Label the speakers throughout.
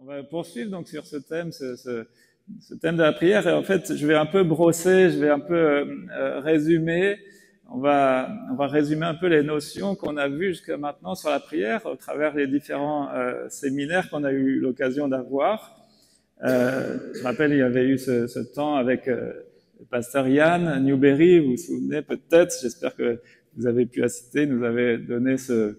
Speaker 1: On va poursuivre donc sur ce thème, ce thème de la prière. Et en fait, je vais un peu brosser, je vais un peu résumer. On va résumer un peu les notions qu'on a vues jusqu'à maintenant sur la prière au travers des différents séminaires qu'on a eu l'occasion d'avoir. Je rappelle, il y avait eu ce temps avec le pasteur Yann Newberry, vous vous souvenez peut-être, j'espère que vous avez pu assister, il nous avait donné ce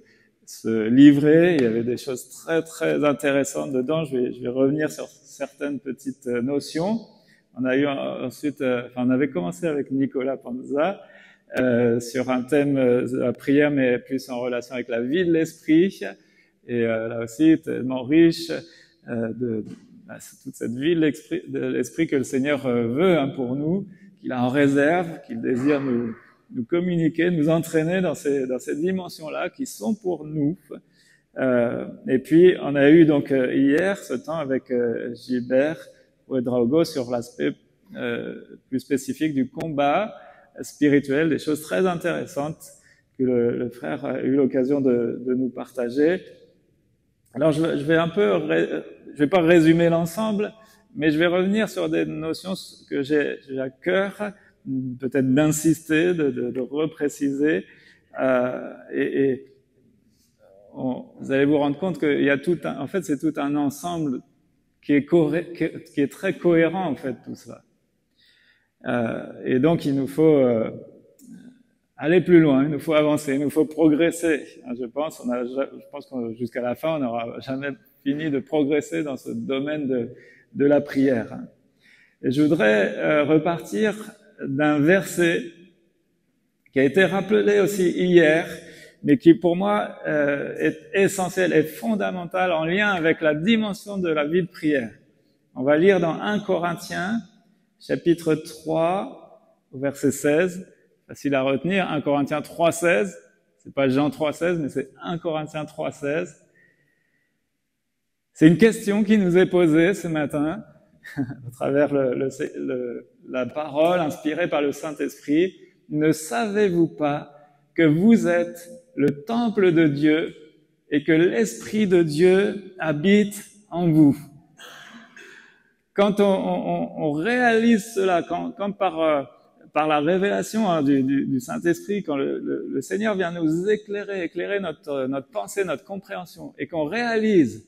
Speaker 1: livret, il y avait des choses très très intéressantes dedans, je vais revenir sur certaines petites notions. On a eu ensuite, on avait commencé avec Nicolas Panza sur un thème de la prière, mais plus en relation avec la vie de l'esprit, et là aussi tellement riche toute cette vie de l'esprit que le Seigneur veut pour nous, qu'il a en réserve, qu'il désire nous communiquer, nous entraîner dans ces dimensions-là qui sont pour nous. Et puis, on a eu donc hier ce temps avec Gilbert Ouedraogo sur l'aspect plus spécifique du combat spirituel, des choses très intéressantes que le frère a eu l'occasion de nous partager. Alors, je vais pas résumer l'ensemble, mais je vais revenir sur des notions que j'ai à cœur, peut-être d'insister, de repréciser, vous allez vous rendre compte qu'il y a en fait, c'est tout un ensemble qui est très cohérent, en fait, tout ça. Et donc, il nous faut aller plus loin, il nous faut avancer, il nous faut progresser. Je pense que jusqu'à la fin, on n'aura jamais fini de progresser dans ce domaine de la prière. Et je voudrais repartir d'un verset qui a été rappelé aussi hier, mais qui pour moi est essentiel et fondamental en lien avec la dimension de la vie de prière. On va lire dans 1 Corinthiens, chapitre 3, verset 16, facile à retenir, 1 Corinthiens 3, 16, c'est pas Jean 3, 16, mais c'est 1 Corinthiens 3, 16. C'est une question qui nous est posée ce matin, à travers la parole inspirée par le Saint-Esprit. Ne savez-vous pas que vous êtes le temple de Dieu et que l'Esprit de Dieu habite en vous? Quand on réalise cela, quand par la révélation du Saint-Esprit, quand le Seigneur vient nous éclairer notre pensée, notre compréhension, et qu'on réalise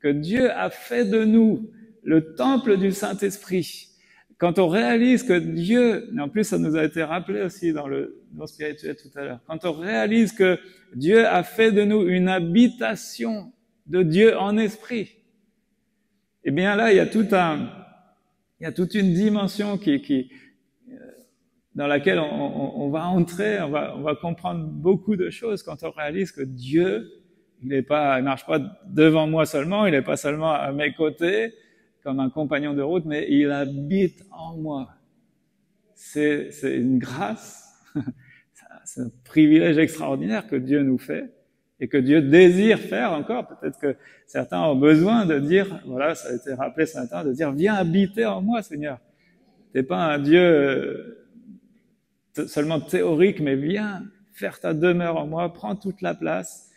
Speaker 1: que Dieu a fait de nous le temple du Saint-Esprit, quand on réalise que Dieu, et en plus ça nous a été rappelé aussi dans le don spirituel tout à l'heure, quand on réalise que Dieu a fait de nous une habitation de Dieu en esprit, eh bien là il y a toute une dimension dans laquelle on va entrer, on va comprendre beaucoup de choses quand on réalise que Dieu, il marche pas devant moi seulement, il n'est pas seulement à mes côtés comme un compagnon de route, mais il habite en moi. C'est une grâce, c'est un privilège extraordinaire que Dieu nous fait et que Dieu désire faire encore. Peut-être que certains ont besoin de dire, voilà, ça a été rappelé ce matin, de dire, viens habiter en moi, Seigneur. T'es pas un Dieu seulement théorique, mais viens faire ta demeure en moi, prends toute la place,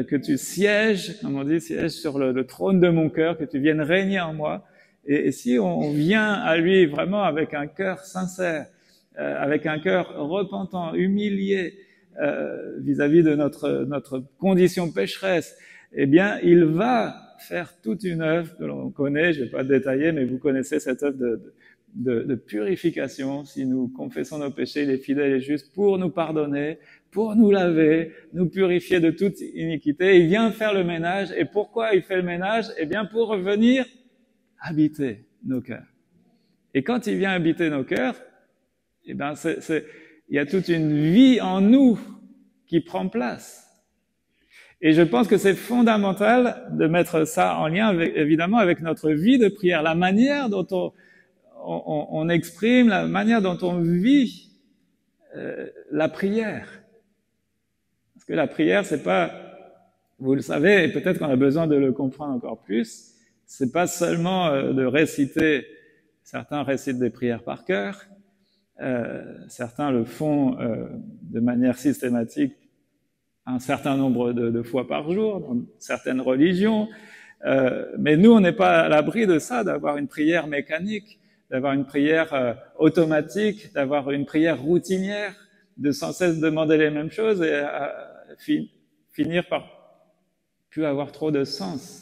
Speaker 1: que tu sièges, comme on dit, sièges sur le trône de mon cœur, que tu viennes régner en moi. Et si on vient à lui vraiment avec un cœur sincère, avec un cœur repentant, humilié vis-à-vis de notre condition pécheresse, eh bien, il va faire toute une œuvre que l'on connaît, je ne vais pas détailler, mais vous connaissez cette œuvre de purification. Si nous confessons nos péchés, il est fidèle et juste pour nous pardonner, pour nous laver, nous purifier de toute iniquité. Il vient faire le ménage. Et pourquoi il fait le ménage? Eh bien, pour revenir habiter nos cœurs. Et quand il vient habiter nos cœurs, eh bien, il y a toute une vie en nous qui prend place. Et je pense que c'est fondamental de mettre ça en lien, évidemment, avec notre vie de prière, la manière dont on exprime, la manière dont on vit la prière. Parce que la prière, c'est pas, vous le savez, et peut-être qu'on a besoin de le comprendre encore plus, c'est pas seulement de réciter, certains récitent des prières par cœur, certains le font de manière systématique un certain nombre de fois par jour, dans certaines religions, Mais nous, on n'est pas à l'abri de ça, d'avoir une prière mécanique, d'avoir une prière automatique, d'avoir une prière routinière, de sans cesse demander les mêmes choses et finir par plus avoir trop de sens.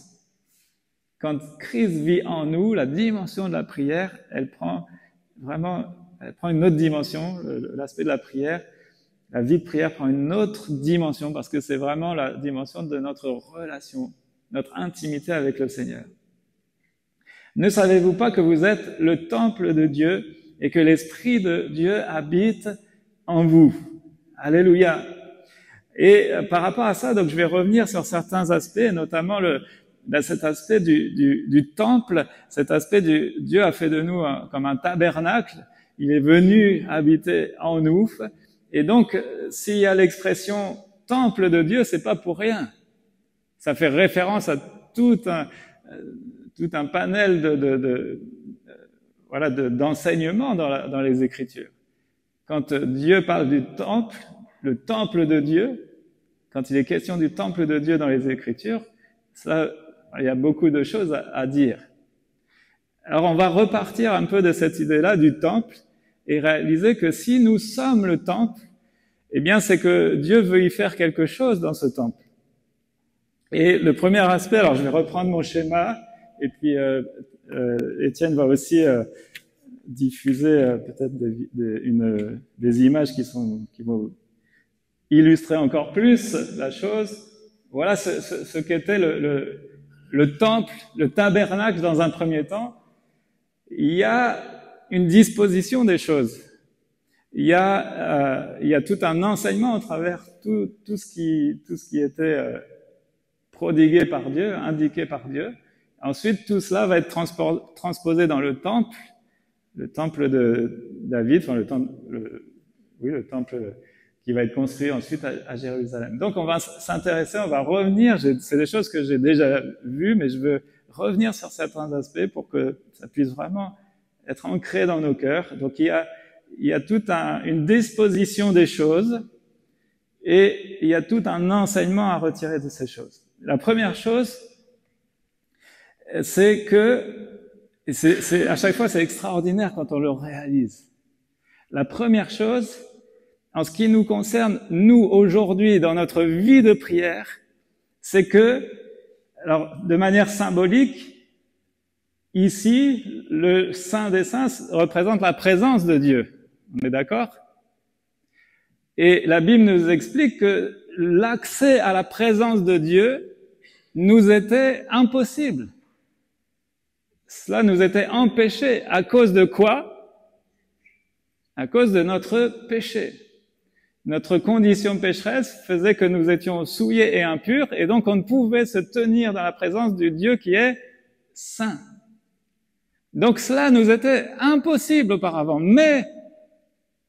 Speaker 1: Quand Christ vit en nous, la dimension de la prière, elle prend une autre dimension, l'aspect de la prière. La vie de prière prend une autre dimension parce que c'est vraiment la dimension de notre relation, notre intimité avec le Seigneur. Ne savez-vous pas que vous êtes le temple de Dieu et que l'Esprit de Dieu habite en vous? Alléluia. Et par rapport à ça, donc je vais revenir sur certains aspects, notamment cet aspect du temple, cet aspect Dieu a fait de nous comme un tabernacle. Il est venu habiter en nous. Et donc, s'il y a l'expression temple de Dieu, c'est pas pour rien. Ça fait référence à tout un panel d'enseignements dans les Écritures. Quand Dieu parle du temple, le temple de Dieu, quand il est question du temple de Dieu dans les Écritures, ça, il y a beaucoup de choses à dire. Alors, on va repartir un peu de cette idée-là du temple et réaliser que si nous sommes le temple, eh bien, c'est que Dieu veut y faire quelque chose dans ce temple. Et le premier aspect, alors je vais reprendre mon schéma, et puis Étienne va aussi diffuser peut-être des images qui vont illustrer encore plus la chose. Voilà ce qu'était le temple, le tabernacle dans un premier temps. Il y a une disposition des choses. Il y a tout un enseignement au travers tout ce qui était prodigué par Dieu, indiqué par Dieu. Ensuite, tout cela va être transposé dans le temple de David, enfin le temple qui va être construit ensuite à Jérusalem. Donc, on va s'intéresser, on va revenir. C'est des choses que j'ai déjà vues, mais je veux revenir sur certains aspects pour que ça puisse vraiment être ancré dans nos cœurs. Donc, il y a toute une disposition des choses et il y a tout un enseignement à retirer de ces choses. La première chose, c'est que, à chaque fois, c'est extraordinaire quand on le réalise. La première chose, en ce qui nous concerne, nous, aujourd'hui, dans notre vie de prière, c'est que, alors, de manière symbolique, ici, le Saint des Saints représente la présence de Dieu. On est d'accord? Et la Bible nous explique que l'accès à la présence de Dieu nous était impossible. Cela nous était empêché. À cause de quoi? À cause de notre péché. Notre condition pécheresse faisait que nous étions souillés et impurs, et donc on ne pouvait se tenir dans la présence du Dieu qui est saint. Donc cela nous était impossible auparavant. Mais,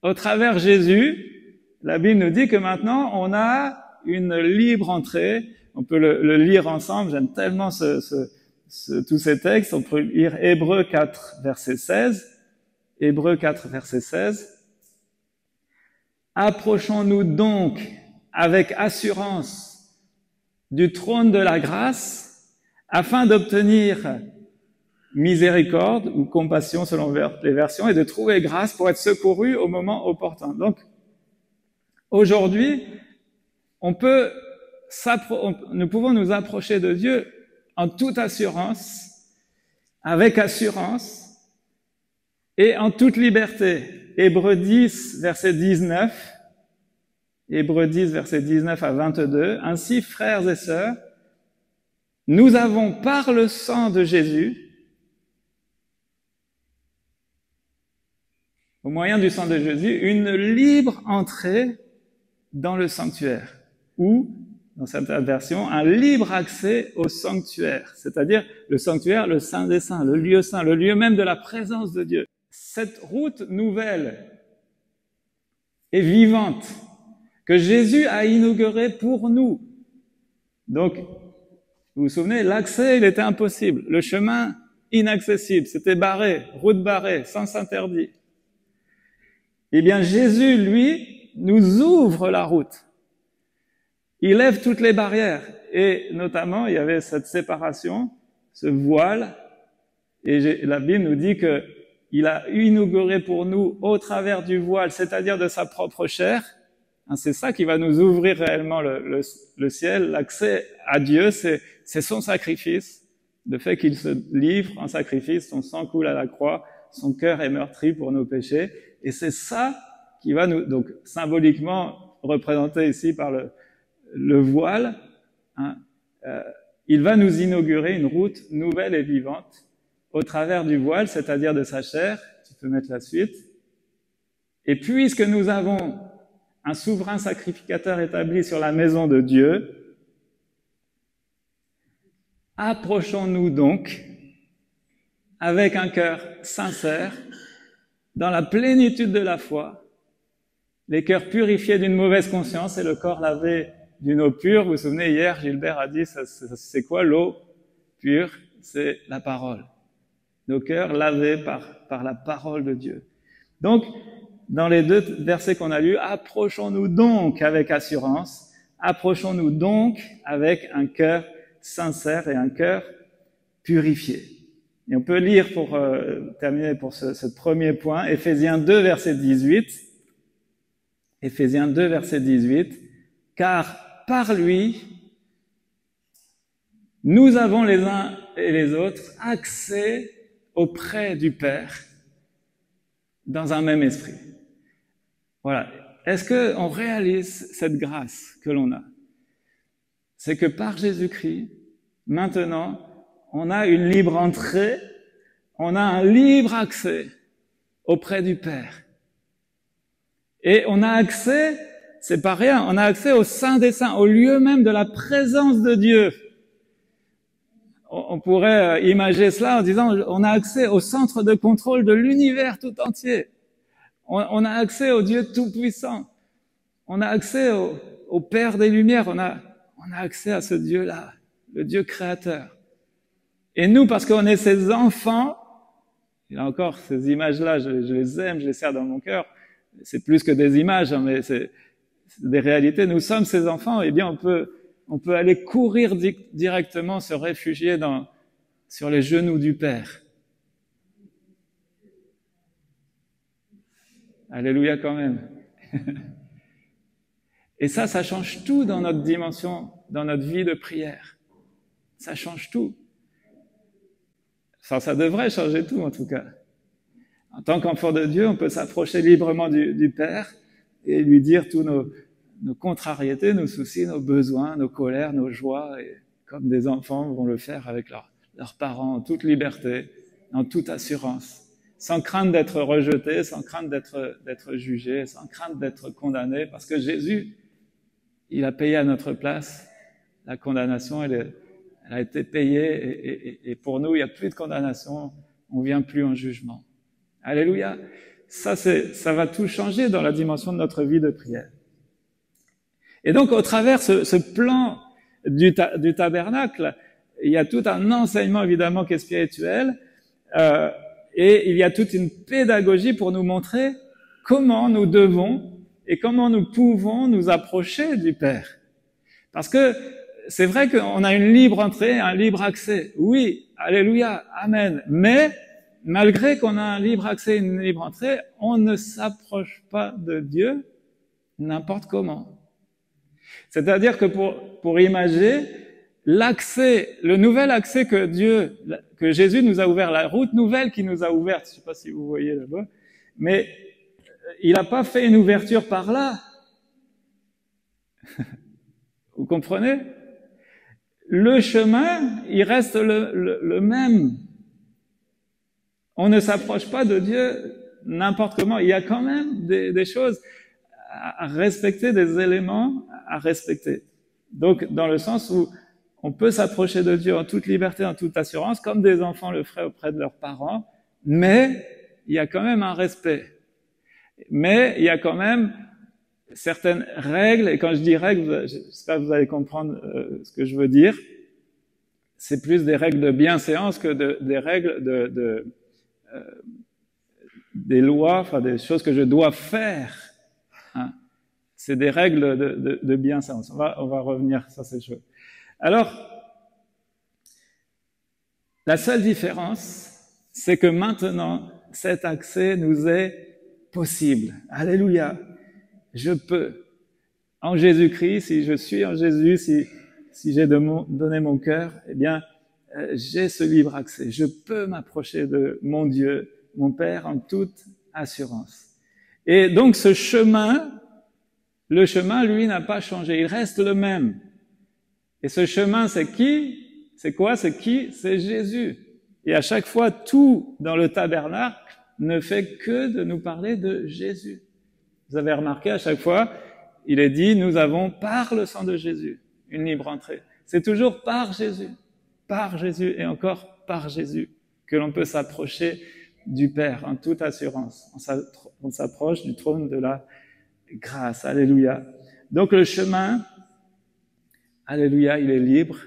Speaker 1: au travers Jésus, la Bible nous dit que maintenant on a une libre entrée. On peut le lire ensemble. J'aime tellement tous ces textes. On peut lire Hébreux 4, verset 16. Hébreux 4, verset 16. Approchons-nous donc avec assurance du trône de la grâce afin d'obtenir miséricorde ou compassion selon les versions et de trouver grâce pour être secouru au moment opportun. Donc, aujourd'hui, nous pouvons nous approcher de Dieu en toute assurance, avec assurance et en toute liberté. Hébreux 10, verset 19. Hébreux 10, verset 19 à 22. Ainsi, frères et sœurs, nous avons par le sang de Jésus, au moyen du sang de Jésus, une libre entrée dans le sanctuaire, ou, dans certaines versions, un libre accès au sanctuaire, c'est-à-dire le sanctuaire, le Saint des Saints, le lieu même de la présence de Dieu. Cette route nouvelle et vivante que Jésus a inaugurée pour nous. Donc, vous vous souvenez, l'accès, il était impossible. Le chemin, inaccessible. C'était barré, route barrée, sens interdit. Eh bien, Jésus, lui, nous ouvre la route. Il lève toutes les barrières. et notamment il y avait cette séparation, ce voile, et la Bible nous dit que il a inauguré pour nous au travers du voile, c'est-à-dire de sa propre chair. C'est ça qui va nous ouvrir réellement le ciel, l'accès à Dieu, c'est son sacrifice, le fait qu'il se livre en sacrifice, son sang coule à la croix, son cœur est meurtri pour nos péchés, et c'est ça qui va nous, donc symboliquement représenté ici par le voile, il va nous inaugurer une route nouvelle et vivante au travers du voile, c'est-à-dire de sa chair. Tu peux mettre la suite. Et puisque nous avons un souverain sacrificateur établi sur la maison de Dieu, approchons-nous donc avec un cœur sincère, dans la plénitude de la foi, les cœurs purifiés d'une mauvaise conscience et le corps lavé d'une eau pure. Vous vous souvenez, hier, Gilbert a dit, c'est quoi l'eau pure? C'est la parole. Nos cœurs lavés par la parole de Dieu. Donc, dans les deux versets qu'on a lus, approchons-nous donc avec assurance, approchons-nous donc avec un cœur sincère et un cœur purifié. Et on peut lire pour terminer pour ce premier point, Éphésiens 2, verset 18. Éphésiens 2, verset 18. Car par lui, nous avons les uns et les autres accès auprès du Père dans un même esprit. Voilà. Est-ce qu'on réalise cette grâce que l'on a? C'est que par Jésus-Christ, maintenant, on a une libre entrée, on a un libre accès auprès du Père. Et on a accès, c'est pas rien, on a accès au Saint des Saints, au lieu même de la présence de Dieu. On pourrait imaginer cela en disant, on a accès au centre de contrôle de l'univers tout entier. On a accès au Dieu tout-puissant. On a accès au Père des Lumières. On a accès à ce Dieu-là, le Dieu créateur. Et nous, parce qu'on est ses enfants, il y a encore ces images-là, je les aime, je les serre dans mon cœur. C'est plus que des images, hein, mais c'est des réalités. Nous sommes ses enfants, et bien on peut aller courir directement, se réfugier sur les genoux du Père. Alléluia quand même. Et ça change tout dans notre dimension, dans notre vie de prière. Ça change tout. Enfin, ça devrait changer tout en tout cas. En tant qu'enfant de Dieu, on peut s'approcher librement du Père et lui dire tous nos contrariétés, nos soucis, nos besoins, nos colères, nos joies, et comme des enfants vont le faire avec leurs parents en toute liberté, en toute assurance, sans crainte d'être rejetés, sans crainte d'être jugés, sans crainte d'être condamnés, parce que Jésus, il a payé à notre place la condamnation, elle a été payée, et pour nous, il n'y a plus de condamnation, on ne vient plus en jugement. Alléluia. Ça va tout changer dans la dimension de notre vie de prière. Et donc, au travers ce plan du tabernacle, il y a tout un enseignement évidemment qui est spirituel, et il y a toute une pédagogie pour nous montrer comment nous devons et comment nous pouvons nous approcher du Père. Parce que c'est vrai qu'on a une libre entrée, un libre accès. Oui, alléluia, amen. Mais malgré qu'on a un libre accès, une libre entrée, on ne s'approche pas de Dieu n'importe comment. C'est-à-dire que pour imager l'accès, le nouvel accès que Jésus nous a ouvert, la route nouvelle qu'il nous a ouverte, je ne sais pas si vous voyez là-bas, mais il n'a pas fait une ouverture par là. Vous comprenez? Le chemin, il reste le même. On ne s'approche pas de Dieu n'importe comment. Il y a quand même des choses à respecter, des éléments à respecter. Donc, dans le sens où on peut s'approcher de Dieu en toute liberté, en toute assurance, comme des enfants le feraient auprès de leurs parents, mais il y a quand même un respect. Mais il y a quand même certaines règles, et quand je dis règles, j'espère que vous allez comprendre ce que je veux dire. C'est plus des règles de bienséance que des règles des lois, enfin des choses que je dois faire. Hein. C'est des règles de bienséance. On va revenir sur ces choses. Alors, la seule différence, c'est que maintenant, cet accès nous est possible. Alléluia. Je peux. En Jésus-Christ, si je suis en Jésus, si j'ai donné mon cœur, eh bien, j'ai ce libre accès. Je peux m'approcher de mon Dieu, mon Père, en toute assurance. Et donc, ce chemin, le chemin, lui, n'a pas changé. Il reste le même. Et ce chemin, c'est qui? C'est quoi? C'est qui? C'est Jésus. Et à chaque fois, tout dans le tabernacle ne fait que de nous parler de Jésus. Vous avez remarqué, à chaque fois, il est dit, nous avons par le sang de Jésus une libre entrée. C'est toujours par Jésus et encore par Jésus que l'on peut s'approcher du Père en toute assurance. On s'approche du trône de la grâce. Alléluia. Donc le chemin, alléluia, il est libre.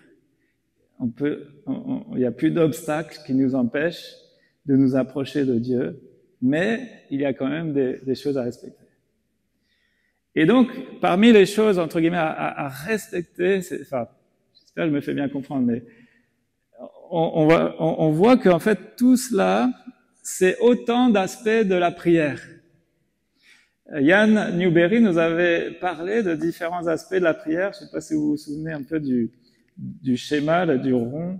Speaker 1: Il n'y a plus d'obstacles qui nous empêchent de nous approcher de Dieu, mais il y a quand même des choses à respecter. Et donc, parmi les choses, entre guillemets, à respecter, j'espère que je me fais bien comprendre, mais on voit qu'en fait, tout cela, c'est autant d'aspects de la prière. Yann Newberry nous avait parlé de différents aspects de la prière. Je ne sais pas si vous vous souvenez un peu du schéma, là, du rond.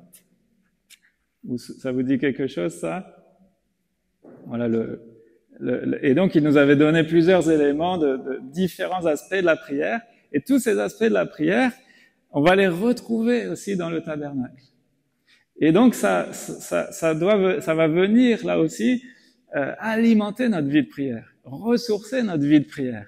Speaker 1: Ça vous dit quelque chose, ça? Voilà, et donc, il nous avait donné plusieurs éléments de différents aspects de la prière. Et tous ces aspects de la prière, on va les retrouver aussi dans le tabernacle. Et donc, ça va venir, là aussi, alimenter notre vie de prière, ressourcer notre vie de prière.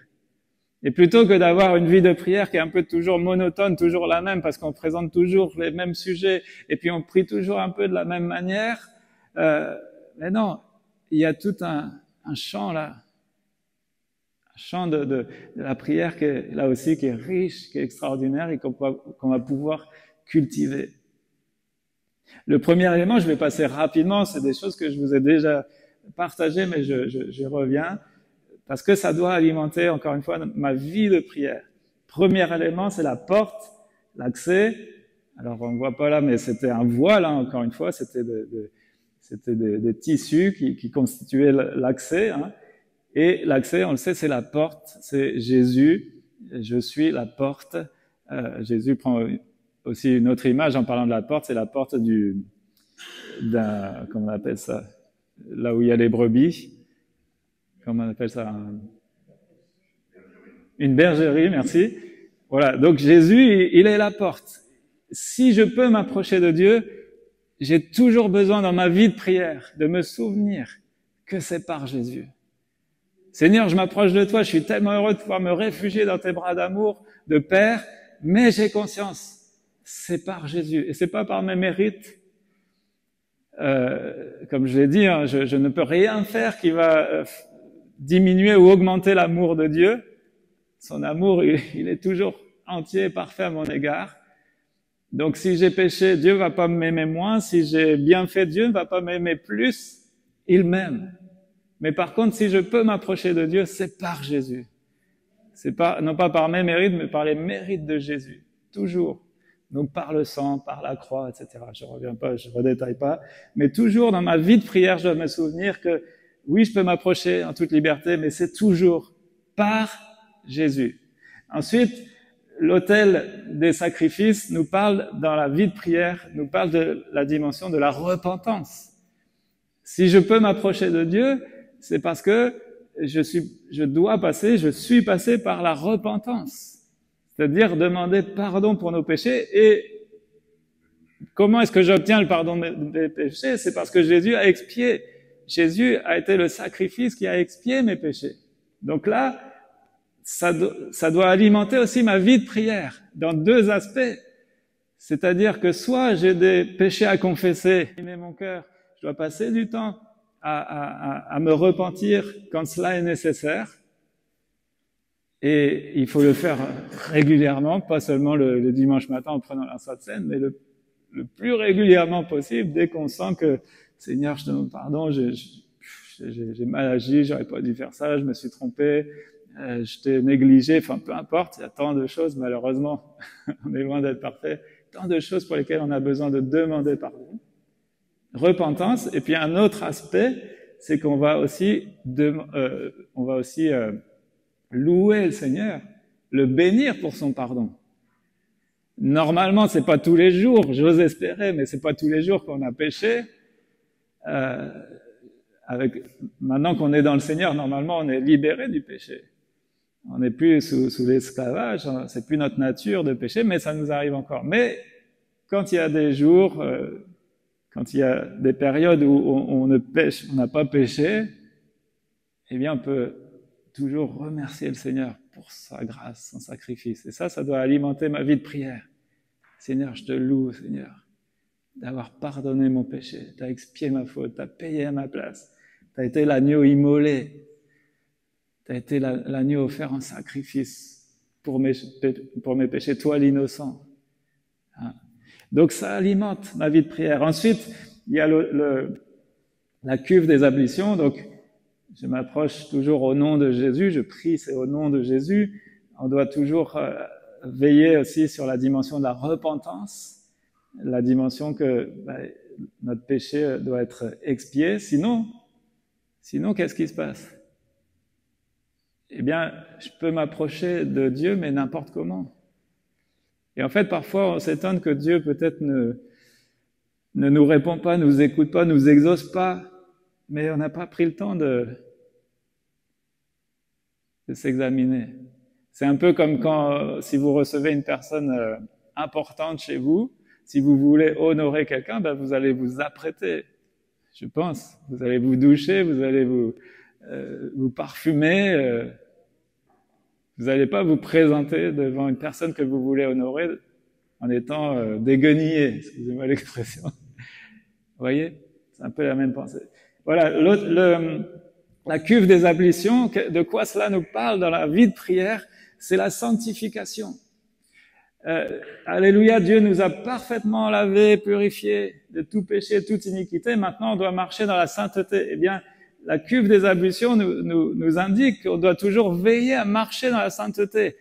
Speaker 1: Et plutôt que d'avoir une vie de prière qui est un peu toujours monotone, toujours la même, parce qu'on présente toujours les mêmes sujets, et puis on prie toujours un peu de la même manière, mais non, il y a tout un champ là, un champ de la prière qui est là aussi, qui est riche, qui est extraordinaire, et qu'on va pouvoir cultiver. Le premier élément, je vais passer rapidement, c'est des choses que je vous ai déjà partagées, mais je reviens, parce que ça doit alimenter, encore une fois, ma vie de prière. Premier élément, c'est la porte, l'accès. Alors, on ne voit pas là, mais c'était un voile, hein, encore une fois, c'était des tissus qui constituaient l'accès. Hein. Et l'accès, on le sait, c'est la porte, c'est Jésus. Je suis la porte. Jésus prend aussi une autre image en parlant de la porte, c'est la porte comment on appelle ça, là où il y a les brebis. Comment on appelle ça? Une bergerie, merci. Voilà, donc Jésus, il est la porte. Si je peux m'approcher de Dieu, j'ai toujours besoin dans ma vie de prière de me souvenir que c'est par Jésus. Seigneur, je m'approche de toi, je suis tellement heureux de pouvoir me réfugier dans tes bras d'amour, de Père, mais j'ai conscience, c'est par Jésus, et c'est pas par mes mérites. Comme je l'ai dit, hein, je ne peux rien faire qui va diminuer ou augmenter l'amour de Dieu. Son amour, il est toujours entier et parfait à mon égard. Donc si j'ai péché, Dieu va pas m'aimer moins. Si j'ai bien fait, Dieu ne va pas m'aimer plus. Il m'aime. Mais par contre, si je peux m'approcher de Dieu, c'est par Jésus. C'est non pas par mes mérites, mais par les mérites de Jésus. Toujours. Donc par le sang, par la croix, etc. Je reviens pas, je redétaille pas. Mais toujours dans ma vie de prière, je dois me souvenir que oui, je peux m'approcher en toute liberté, mais c'est toujours par Jésus. Ensuite, l'autel des sacrifices nous parle, dans la vie de prière, nous parle de la dimension de la repentance. Si je peux m'approcher de Dieu, c'est parce que je suis passé par la repentance. C'est-à-dire demander pardon pour nos péchés. Et comment est-ce que j'obtiens le pardon des péchés? C'est parce que Jésus a expié. Jésus a été le sacrifice qui a expié mes péchés. Donc là, ça doit alimenter aussi ma vie de prière dans deux aspects. C'est-à-dire que soit j'ai des péchés à confesser, mais mon cœur, je dois passer du temps à me repentir quand cela est nécessaire. Et il faut le faire régulièrement, pas seulement le dimanche matin en prenant la Sainte Seine, mais le plus régulièrement possible, dès qu'on sent que Seigneur, je te demande pardon, j'ai mal agi, j'aurais pas dû faire ça, je me suis trompé, je t'ai négligé, enfin peu importe, il y a tant de choses, malheureusement, on est loin d'être parfait, tant de choses pour lesquelles on a besoin de demander pardon. Repentance. Et puis un autre aspect, c'est qu'on va aussi, louer le Seigneur, le bénir pour son pardon. Normalement, c'est pas tous les jours, j'ose espérer, mais c'est pas tous les jours qu'on a péché. Maintenant qu'on est dans le Seigneur, normalement, on est libéré du péché. On n'est plus sous l'esclavage, c'est plus notre nature de pécher, mais ça nous arrive encore. Mais quand il y a des jours, quand il y a des périodes où on n'a pas péché, eh bien, on peut toujours remercier le Seigneur pour sa grâce, son sacrifice. Et ça doit alimenter ma vie de prière. Seigneur, je te loue, Seigneur, d'avoir pardonné mon péché. Tu as expié ma faute, tu as payé à ma place. Tu as été l'agneau immolé. Tu as été l'agneau offert en sacrifice pour mes péchés, toi l'innocent. Hein? Donc ça alimente ma vie de prière. Ensuite, il y a la cuve des ablutions. Donc, je m'approche toujours au nom de Jésus, je prie, c'est au nom de Jésus. On doit toujours veiller aussi sur la dimension de la repentance, la dimension que notre péché doit être expié. Sinon, qu'est-ce qui se passe? Eh bien, je peux m'approcher de Dieu, mais n'importe comment. Et en fait, parfois, on s'étonne que Dieu peut-être ne nous répond pas, nous écoute pas, nous exauce pas, mais on n'a pas pris le temps de s'examiner. C'est un peu comme si vous recevez une personne importante chez vous, si vous voulez honorer quelqu'un, vous allez vous apprêter, je pense. Vous allez vous doucher, vous allez vous parfumer. Vous n'allez pas vous présenter devant une personne que vous voulez honorer en étant déguenillé, excusez-moi l'expression. Vous voyez? C'est un peu la même pensée. Voilà, la cuve des ablutions, de quoi cela nous parle dans la vie de prière? C'est la sanctification. Alléluia, Dieu nous a parfaitement lavés, purifiés de tout péché, toute iniquité. Maintenant, on doit marcher dans la sainteté. Eh bien, la cuve des ablutions nous indique qu'on doit toujours veiller à marcher dans la sainteté.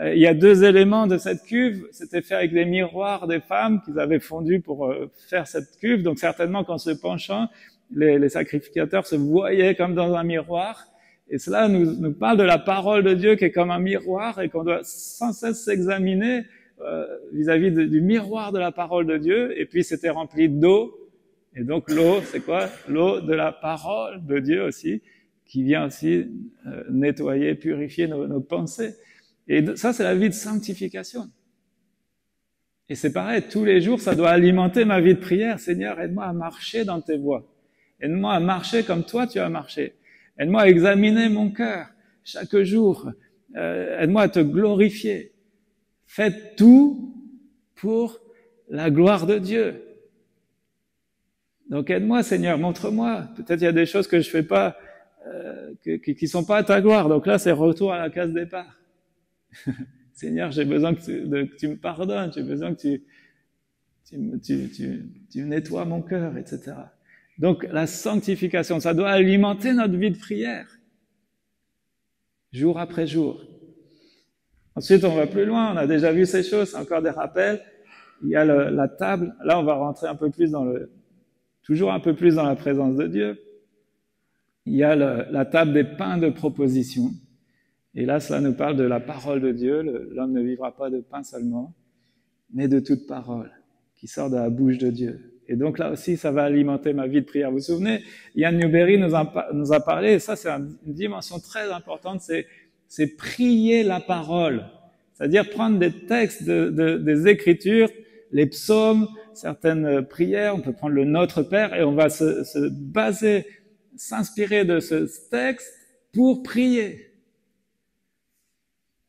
Speaker 1: Il y a deux éléments de cette cuve. C'était fait avec des miroirs des femmes qu'ils avaient fondus pour faire cette cuve. Donc certainement qu'en se penchant, les sacrificateurs se voyaient comme dans un miroir. Et cela nous parle de la parole de Dieu qui est comme un miroir et qu'on doit sans cesse s'examiner vis-à-vis du miroir de la parole de Dieu. Et puis c'était rempli d'eau. Et donc l'eau, c'est quoi? L'eau de la parole de Dieu aussi, qui vient aussi nettoyer, purifier nos pensées. Et ça, c'est la vie de sanctification. Et c'est pareil, tous les jours, ça doit alimenter ma vie de prière. Seigneur, aide-moi à marcher dans tes voies. Aide-moi à marcher comme toi, tu as marché. Aide-moi à examiner mon cœur chaque jour. Aide-moi à te glorifier. Fais tout pour la gloire de Dieu. Donc aide-moi, Seigneur, montre-moi. Peut-être il y a des choses que je fais pas, qui sont pas à ta gloire. Donc là, c'est retour à la case départ. Seigneur, j'ai besoin que tu me pardonnes. J'ai besoin que tu nettoies mon cœur, etc. Donc la sanctification, ça doit alimenter notre vie de prière, jour après jour. Ensuite, on va plus loin. On a déjà vu ces choses. C'est encore des rappels. Il y a la table. Là, on va rentrer un peu plus toujours un peu plus dans la présence de Dieu. Il y a la table des pains de proposition. Et là, cela nous parle de la parole de Dieu. L'homme ne vivra pas de pain seulement, mais de toute parole qui sort de la bouche de Dieu. Et donc là aussi, ça va alimenter ma vie de prière. Vous vous souvenez, Yann Newberry nous a parlé, et ça c'est une dimension très importante, c'est prier la parole. C'est-à-dire prendre des textes des Écritures, les psaumes, certaines prières, on peut prendre le Notre Père, et on va se baser, s'inspirer de ce texte pour prier.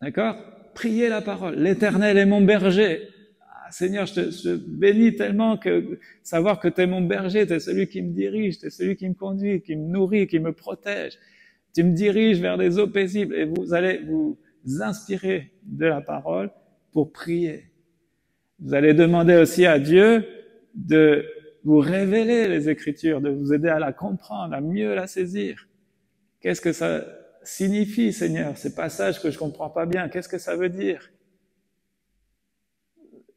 Speaker 1: D'accord? Prier la parole. L'Éternel est mon berger. Ah, Seigneur, je te bénis tellement que savoir que tu es mon berger, tu es celui qui me dirige, tu es celui qui me conduit, qui me nourrit, qui me protège. Tu me diriges vers des eaux paisibles et vous allez vous inspirer de la parole pour prier. Vous allez demander aussi à Dieu de vous révéler les Écritures, de vous aider à la comprendre, à mieux la saisir. Qu'est-ce que ça signifie, Seigneur, ces passages que je comprends pas bien? Qu'est-ce que ça veut dire?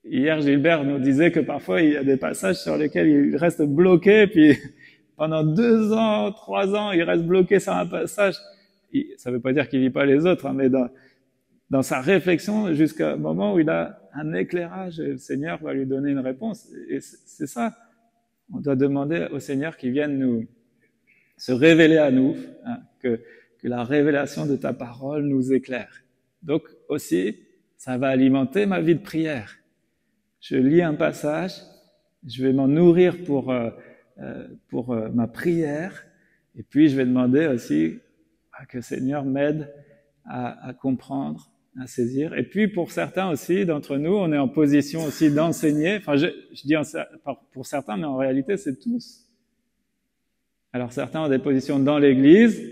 Speaker 1: hier, Gilbert nous disait que parfois, il y a des passages sur lesquels il reste bloqué, puis pendant 2 ans, 3 ans, il reste bloqué sur un passage. Ça ne veut pas dire qu'il lit pas les autres, hein, mais dans sa réflexion, jusqu'à un moment où il a un éclairage, et le Seigneur va lui donner une réponse. Et c'est ça. On doit demander au Seigneur qu'il vienne se révéler à nous, hein, que la révélation de ta parole nous éclaire. Donc aussi, ça va alimenter ma vie de prière. Je lis un passage, je vais m'en nourrir pour ma prière, et puis je vais demander aussi que le Seigneur m'aide à comprendre, à saisir. Et puis pour certains aussi d'entre nous, on est en position aussi d'enseigner. Enfin, je dis pour certains, mais en réalité, c'est tous. Alors certains ont des positions dans l'Église,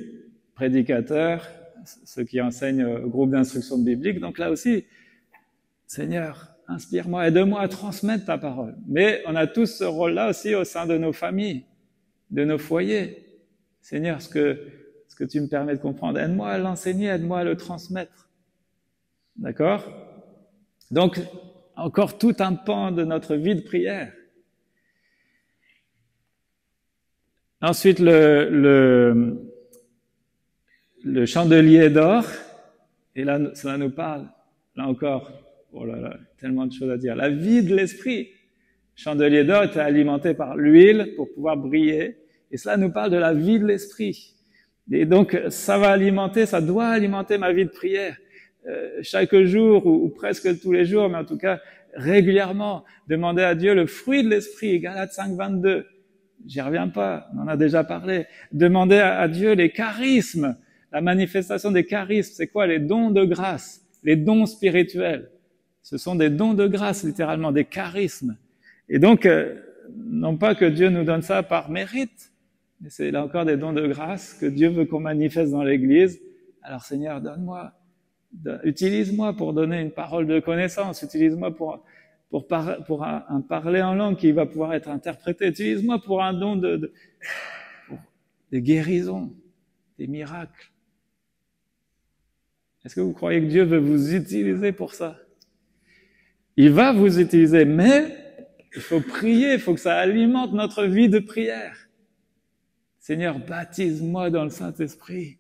Speaker 1: prédicateurs, ceux qui enseignent au groupe d'instruction biblique. Donc là aussi, Seigneur, inspire-moi, aide-moi à transmettre ta parole. Mais on a tous ce rôle-là aussi au sein de nos familles, de nos foyers. Seigneur, ce que tu me permets de comprendre, aide-moi à l'enseigner, aide-moi à le transmettre. D'accord? Donc, encore tout un pan de notre vie de prière. Ensuite, le chandelier d'or, et là, cela nous parle, là encore, oh là là, tellement de choses à dire. La vie de l'esprit. Le chandelier d'or était alimenté par l'huile pour pouvoir briller, et cela nous parle de la vie de l'esprit. Et donc, ça doit alimenter ma vie de prière. Chaque jour, ou presque tous les jours, mais en tout cas, régulièrement, demander à Dieu le fruit de l'esprit, Galates 5, 22. J'y reviens pas, on en a déjà parlé. Demander à Dieu les charismes, la manifestation des charismes. C'est quoi? Les dons de grâce, les dons spirituels. Ce sont des dons de grâce, littéralement, des charismes. Et donc, non pas que Dieu nous donne ça par mérite, mais c'est là encore des dons de grâce que Dieu veut qu'on manifeste dans l'Église. Alors Seigneur, utilise-moi pour donner une parole de connaissance, utilise-moi pour un parler en langue qui va pouvoir être interprété, utilise-moi pour un don pour des guérisons, des miracles. Est-ce que vous croyez que Dieu veut vous utiliser pour ça? Il va vous utiliser, mais il faut prier, il faut que ça alimente notre vie de prière. Seigneur, baptise-moi dans le Saint-Esprit.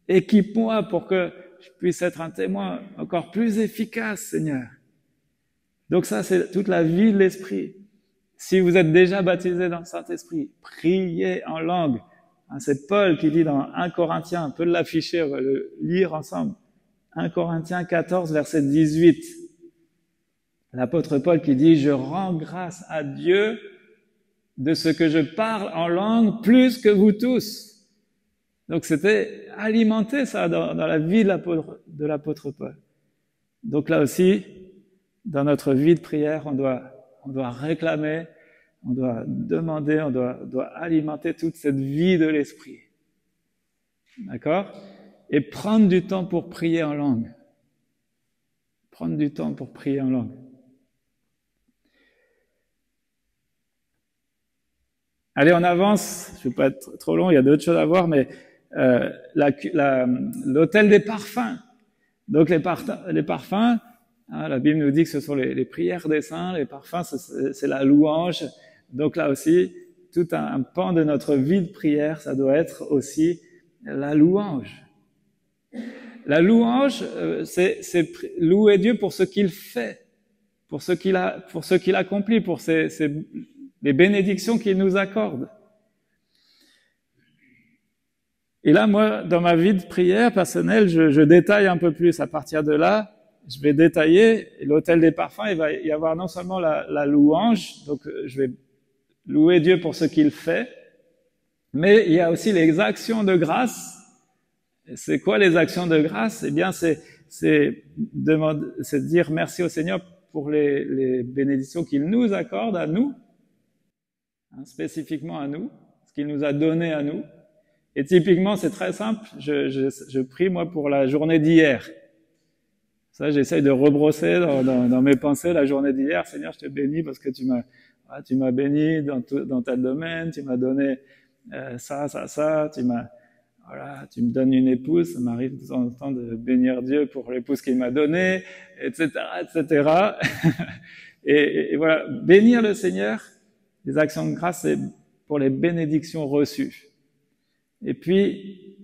Speaker 1: Équipe-moi pour que je puisse être un témoin encore plus efficace, Seigneur. Donc ça, c'est toute la vie de l'Esprit. Si vous êtes déjà baptisé dans le Saint-Esprit, priez en langue. C'est Paul qui dit dans 1 Corinthiens, on peut l'afficher, on va le lire ensemble. 1 Corinthiens 14, verset 18. L'apôtre Paul qui dit « Je rends grâce à Dieu de ce que je parle en langue plus que vous tous. » Donc c'était alimenté ça dans la vie de l'apôtre Paul. Donc là aussi, dans notre vie de prière, on doit réclamer, on doit demander, on doit alimenter toute cette vie de l'esprit. D'accord? Et prendre du temps pour prier en langue. Prendre du temps pour prier en langue. Allez, on avance. Je ne vais pas être trop long, il y a d'autres choses à voir, mais l'autel des parfums. Donc les parfums, hein, la Bible nous dit que ce sont les prières des saints, les parfums, c'est la louange. Donc là aussi, tout un pan de notre vie de prière, ça doit être aussi la louange. La louange, c'est louer Dieu pour ce qu'il fait, pour ce qu'il accomplit, pour les bénédictions qu'il nous accorde. Et là, moi, dans ma vie de prière personnelle, je détaille un peu plus. À partir de là, je vais détailler. L'autel des parfums, il va y avoir non seulement la louange, donc je vais louer Dieu pour ce qu'il fait, mais il y a aussi les actions de grâce. C'est quoi les actions de grâce? Eh bien, c'est dire merci au Seigneur pour les bénédictions qu'il nous accorde à nous, hein, spécifiquement à nous, ce qu'il nous a donné à nous. Et typiquement, c'est très simple. Je prie, moi, pour la journée d'hier. Ça, j'essaye de rebrosser dans mes pensées la journée d'hier. Seigneur, je te bénis parce que tu m'as béni dans tel domaine, tu m'as donné ça, tu m'as voilà, tu me donnes une épouse, ça m'arrive de temps en temps de bénir Dieu pour l'épouse qu'il m'a donnée, etc., etc. Et voilà, bénir le Seigneur, les actions de grâce, c'est pour les bénédictions reçues. Et puis,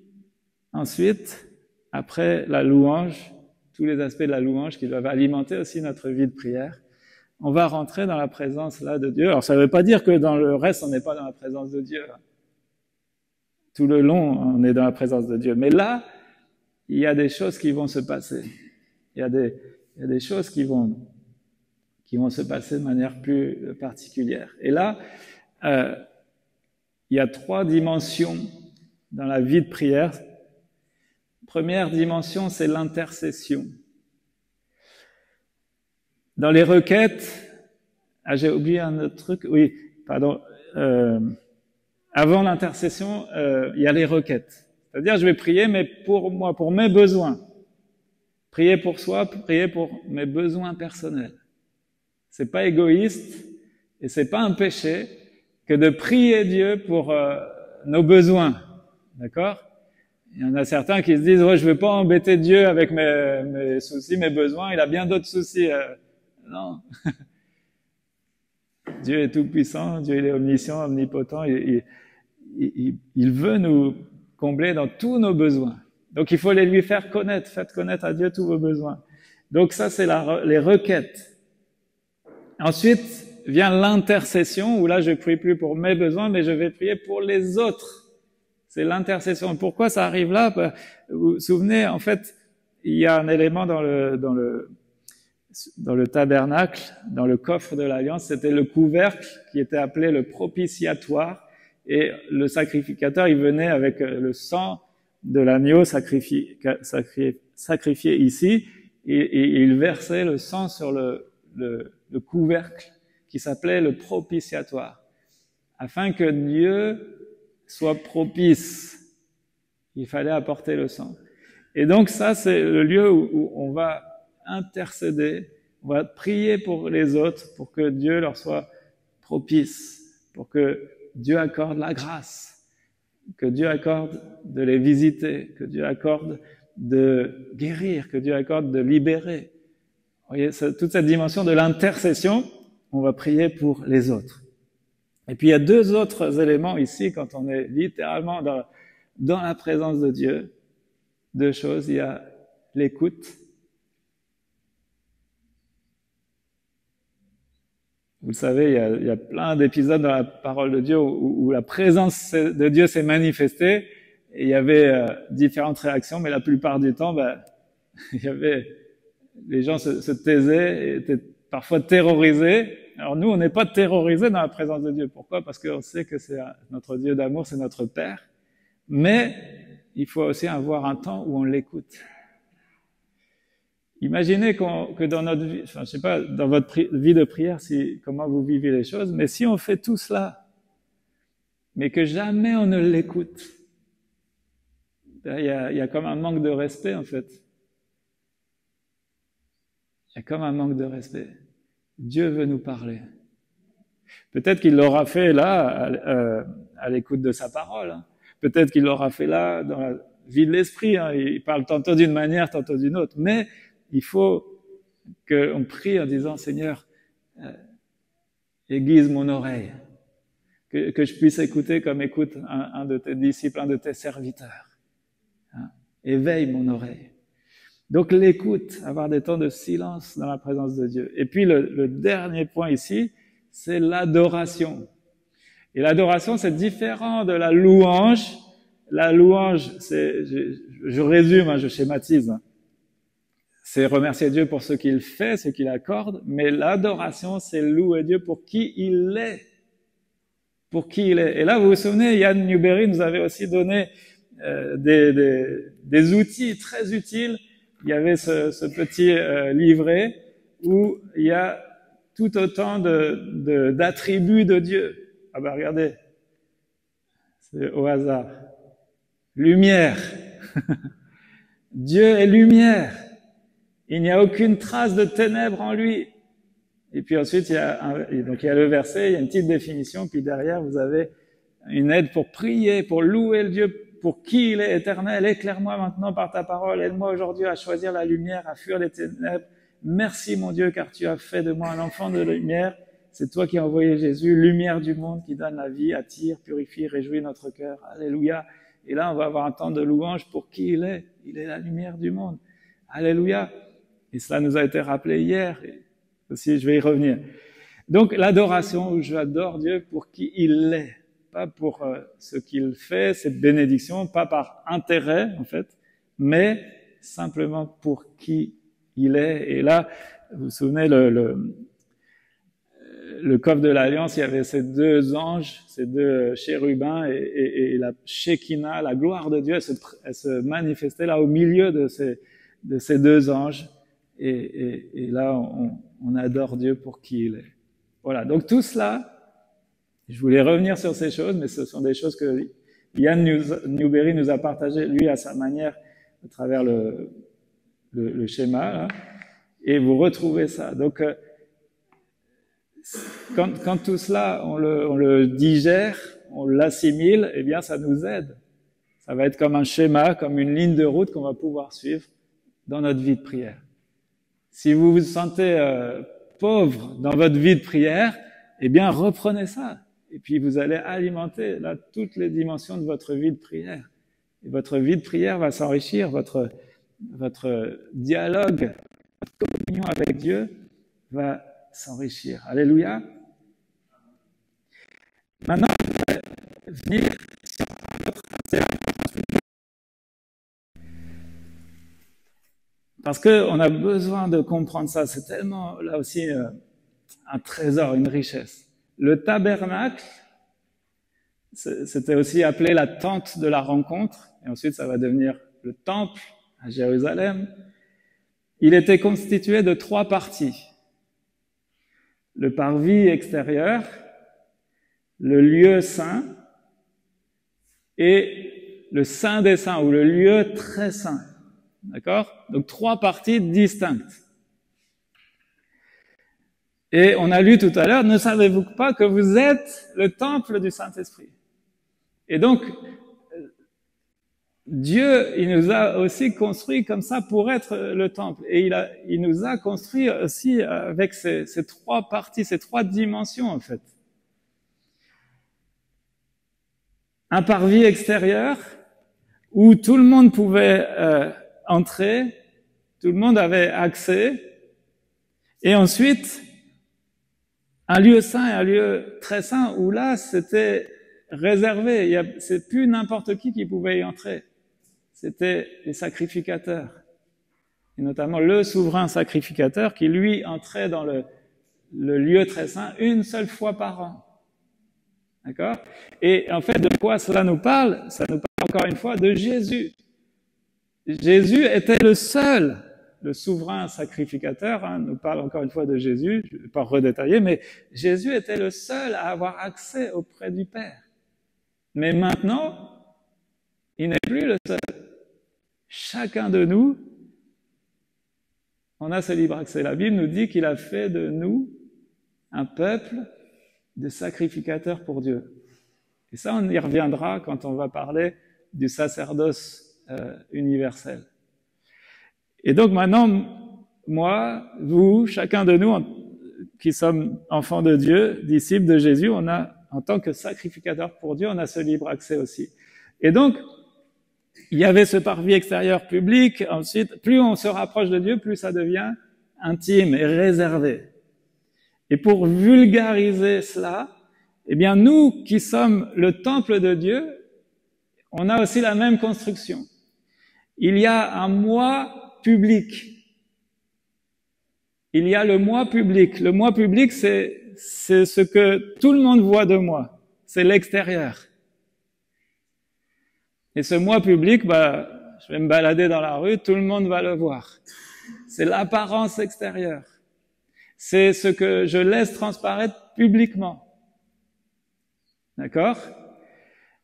Speaker 1: ensuite, après la louange, tous les aspects de la louange qui doivent alimenter aussi notre vie de prière, on va rentrer dans la présence là de Dieu. Alors ça ne veut pas dire que dans le reste, on n'est pas dans la présence de Dieu. Tout le long, on est dans la présence de Dieu. Mais là, il y a des choses qui vont se passer. Il y a des choses qui vont se passer de manière plus particulière. Et là, il y a 3 dimensions dans la vie de prière. Première dimension, c'est l'intercession. Dans les requêtes, j'ai oublié un autre truc, oui, pardon, avant l'intercession, il y a les requêtes. C'est-à-dire, je vais prier, mais pour moi, pour mes besoins. Prier pour soi, prier pour mes besoins personnels. C'est pas égoïste, et c'est pas un péché que de prier Dieu pour nos besoins. D'accord? Il y en a certains qui se disent, ouais, je veux pas embêter Dieu avec mes soucis, mes besoins, il a bien d'autres soucis. Non. Dieu est tout puissant, Dieu il est omniscient, omnipotent, il veut nous combler dans tous nos besoins. Donc il faut les lui faire connaître, faites connaître à Dieu tous vos besoins. Donc ça c'est les requêtes. Ensuite vient l'intercession, où là je prie plus pour mes besoins, mais je vais prier pour les autres. C'est l'intercession. Pourquoi ça arrive là? Vous vous souvenez, en fait, il y a un élément dans le tabernacle, dans le coffre de l'Alliance, c'était le couvercle qui était appelé le propitiatoire, et le sacrificateur, il venait avec le sang de l'agneau sacrifié ici, et il versait le sang sur le couvercle qui s'appelait le propitiatoire, afin que Dieu soit propice. Il fallait apporter le sang. Et donc ça, c'est le lieu où on va intercéder, on va prier pour les autres, pour que Dieu leur soit propice, pour que Dieu accorde la grâce, que Dieu accorde de les visiter, que Dieu accorde de guérir, que Dieu accorde de libérer. Vous voyez, toute cette dimension de l'intercession, on va prier pour les autres. Et puis il y a 2 autres éléments ici, quand on est littéralement dans la présence de Dieu. 2 choses, il y a l'écoute. Vous le savez, il y a plein d'épisodes dans la parole de Dieu où la présence de Dieu s'est manifestée, et il y avait différentes réactions, mais la plupart du temps, il y avait, les gens se taisaient, et étaient parfois terrorisés. Alors nous, on n'est pas terrorisés dans la présence de Dieu. Pourquoi? Parce qu'on sait que c'est notre Dieu d'amour, c'est notre Père. Mais il faut aussi avoir un temps où on l'écoute. Imaginez que dans notre vie, enfin, je sais pas, dans votre vie de prière, comment vous vivez les choses, mais si on fait tout cela, mais que jamais on ne l'écoute, il y a comme un manque de respect, en fait. Il y a comme un manque de respect. Dieu veut nous parler. Peut-être qu'il l'aura fait là, à l'écoute de sa parole. Hein. Peut-être qu'il l'aura fait là, dans la vie de l'esprit. Hein. Il parle tantôt d'une manière, tantôt d'une autre. Mais il faut qu'on prie en disant, Seigneur, aiguise mon oreille. Que je puisse écouter comme écoute un de tes disciples, un de tes serviteurs. Hein. Éveille mon oreille. Donc l'écoute, avoir des temps de silence dans la présence de Dieu. Et puis le dernier point ici, c'est l'adoration. Et l'adoration, c'est différent de la louange. La louange, je résume, hein, je schématise. C'est remercier Dieu pour ce qu'il fait, ce qu'il accorde. Mais l'adoration, c'est louer Dieu pour qui il est. Pour qui il est. Et là, vous vous souvenez, Yann Newberry nous avait aussi donné des outils très utiles. Il y avait ce petit livret où il y a tout autant d'attributs de Dieu. Ah ben regardez, c'est au hasard. Lumière. Dieu est lumière. Il n'y a aucune trace de ténèbres en lui. Et puis ensuite, il y a le verset, il y a une petite définition, puis derrière, vous avez une aide pour prier, pour louer le Dieu pour qui il est éternel. Éclaire-moi maintenant par ta parole. Aide-moi aujourd'hui à choisir la lumière, à fuir les ténèbres. Merci mon Dieu, car tu as fait de moi un enfant de lumière. C'est toi qui as envoyé Jésus, lumière du monde qui donne la vie, attire, purifie, réjouit notre cœur. Alléluia. Et là, on va avoir un temps de louange pour qui il est. Il est la lumière du monde. Alléluia. Et cela nous a été rappelé hier. Et aussi, je vais y revenir. Donc, l'adoration, où j'adore Dieu pour qui il est. Pas pour ce qu'il fait, cette bénédiction, pas par intérêt, en fait, mais simplement pour qui il est. Et là, vous vous souvenez, le coffre de l'Alliance, il y avait ces deux anges, ces deux chérubins, et la Shekinah, la gloire de Dieu, elle se manifestait là au milieu de ces deux anges. Et là, on adore Dieu pour qui il est. Voilà, donc tout cela, je voulais revenir sur ces choses, mais ce sont des choses que Yann Newberry nous a partagées, lui, à sa manière, à travers le schéma, là, et vous retrouvez ça. Donc, quand tout cela, on le digère, on l'assimile, eh bien, ça nous aide. Ça va être comme un schéma, comme une ligne de route qu'on va pouvoir suivre dans notre vie de prière. Si vous vous sentez pauvre dans votre vie de prière, eh bien, reprenez ça. Et puis, vous allez alimenter là toutes les dimensions de votre vie de prière. Et votre vie de prière va s'enrichir, votre dialogue, votre communion avec Dieu va s'enrichir. Alléluia. Maintenant, je vais venir sur notre parce qu'on a besoin de comprendre ça. C'est tellement, là aussi, un trésor, une richesse. Le tabernacle, c'était aussi appelé la tente de la rencontre, et ensuite ça va devenir le temple à Jérusalem. Il était constitué de 3 parties. Le parvis extérieur, le lieu saint et le saint des saints, ou le lieu très saint. D'accord? Donc 3 parties distinctes. Et on a lu tout à l'heure, ne savez-vous pas que vous êtes le temple du Saint-Esprit? Et donc, Dieu, il nous a aussi construit comme ça pour être le temple. Et il nous a construit aussi avec ces 3 parties, ces 3 dimensions, en fait. Un parvis extérieur où tout le monde pouvait entrer, tout le monde avait accès. Et ensuite, un lieu saint et un lieu très saint où là, c'était réservé. C'est plus n'importe qui pouvait y entrer. C'était les sacrificateurs. Et notamment le souverain sacrificateur qui, lui, entrait dans le lieu très saint une seule fois par an. D'accord? Et en fait, de quoi cela nous parle? Ça nous parle encore une fois de Jésus. Jésus était le seul, le souverain sacrificateur, nous parle encore une fois de Jésus, je ne vais pas redétailler, mais Jésus était le seul à avoir accès auprès du Père. Mais maintenant, il n'est plus le seul. Chacun de nous, on a ce libre accès. La Bible nous dit qu'il a fait de nous un peuple de sacrificateurs pour Dieu. Et ça, on y reviendra quand on va parler du sacerdoce universel. Et donc maintenant, moi, vous, chacun de nous, qui sommes enfants de Dieu, disciples de Jésus, on a, en tant que sacrificateurs pour Dieu, on a ce libre accès aussi. Et donc, il y avait ce parvis extérieur public. Ensuite, plus on se rapproche de Dieu, plus ça devient intime et réservé. Et pour vulgariser cela, eh bien, nous qui sommes le temple de Dieu, on a aussi la même construction. Il y a un moi public. Il y a le moi public. Le moi public, c'est ce que tout le monde voit de moi. C'est l'extérieur. Et ce moi public, je vais me balader dans la rue, tout le monde va le voir. C'est l'apparence extérieure. C'est ce que je laisse transparaître publiquement. D'accord?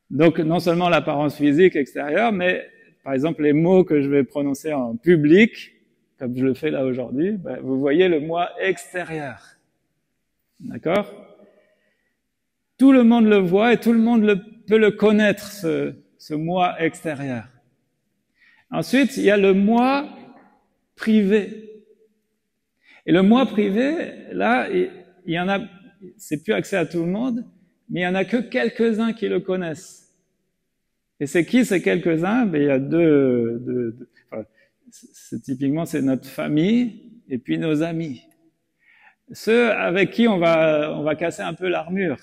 Speaker 1: Donc, non seulement l'apparence physique extérieure, mais, par exemple, les mots que je vais prononcer en public, comme je le fais là aujourd'hui, vous voyez le moi extérieur. D'accord? Tout le monde le voit et tout le monde peut le connaître, ce moi extérieur. Ensuite, il y a le moi privé. Et le moi privé, là, il y en a, c'est plus accès à tout le monde, mais il y en a que quelques-uns qui le connaissent. Et c'est qui ces quelques-uns? Ben, il y a enfin, typiquement, c'est notre famille et puis nos amis. Ceux avec qui on va casser un peu l'armure.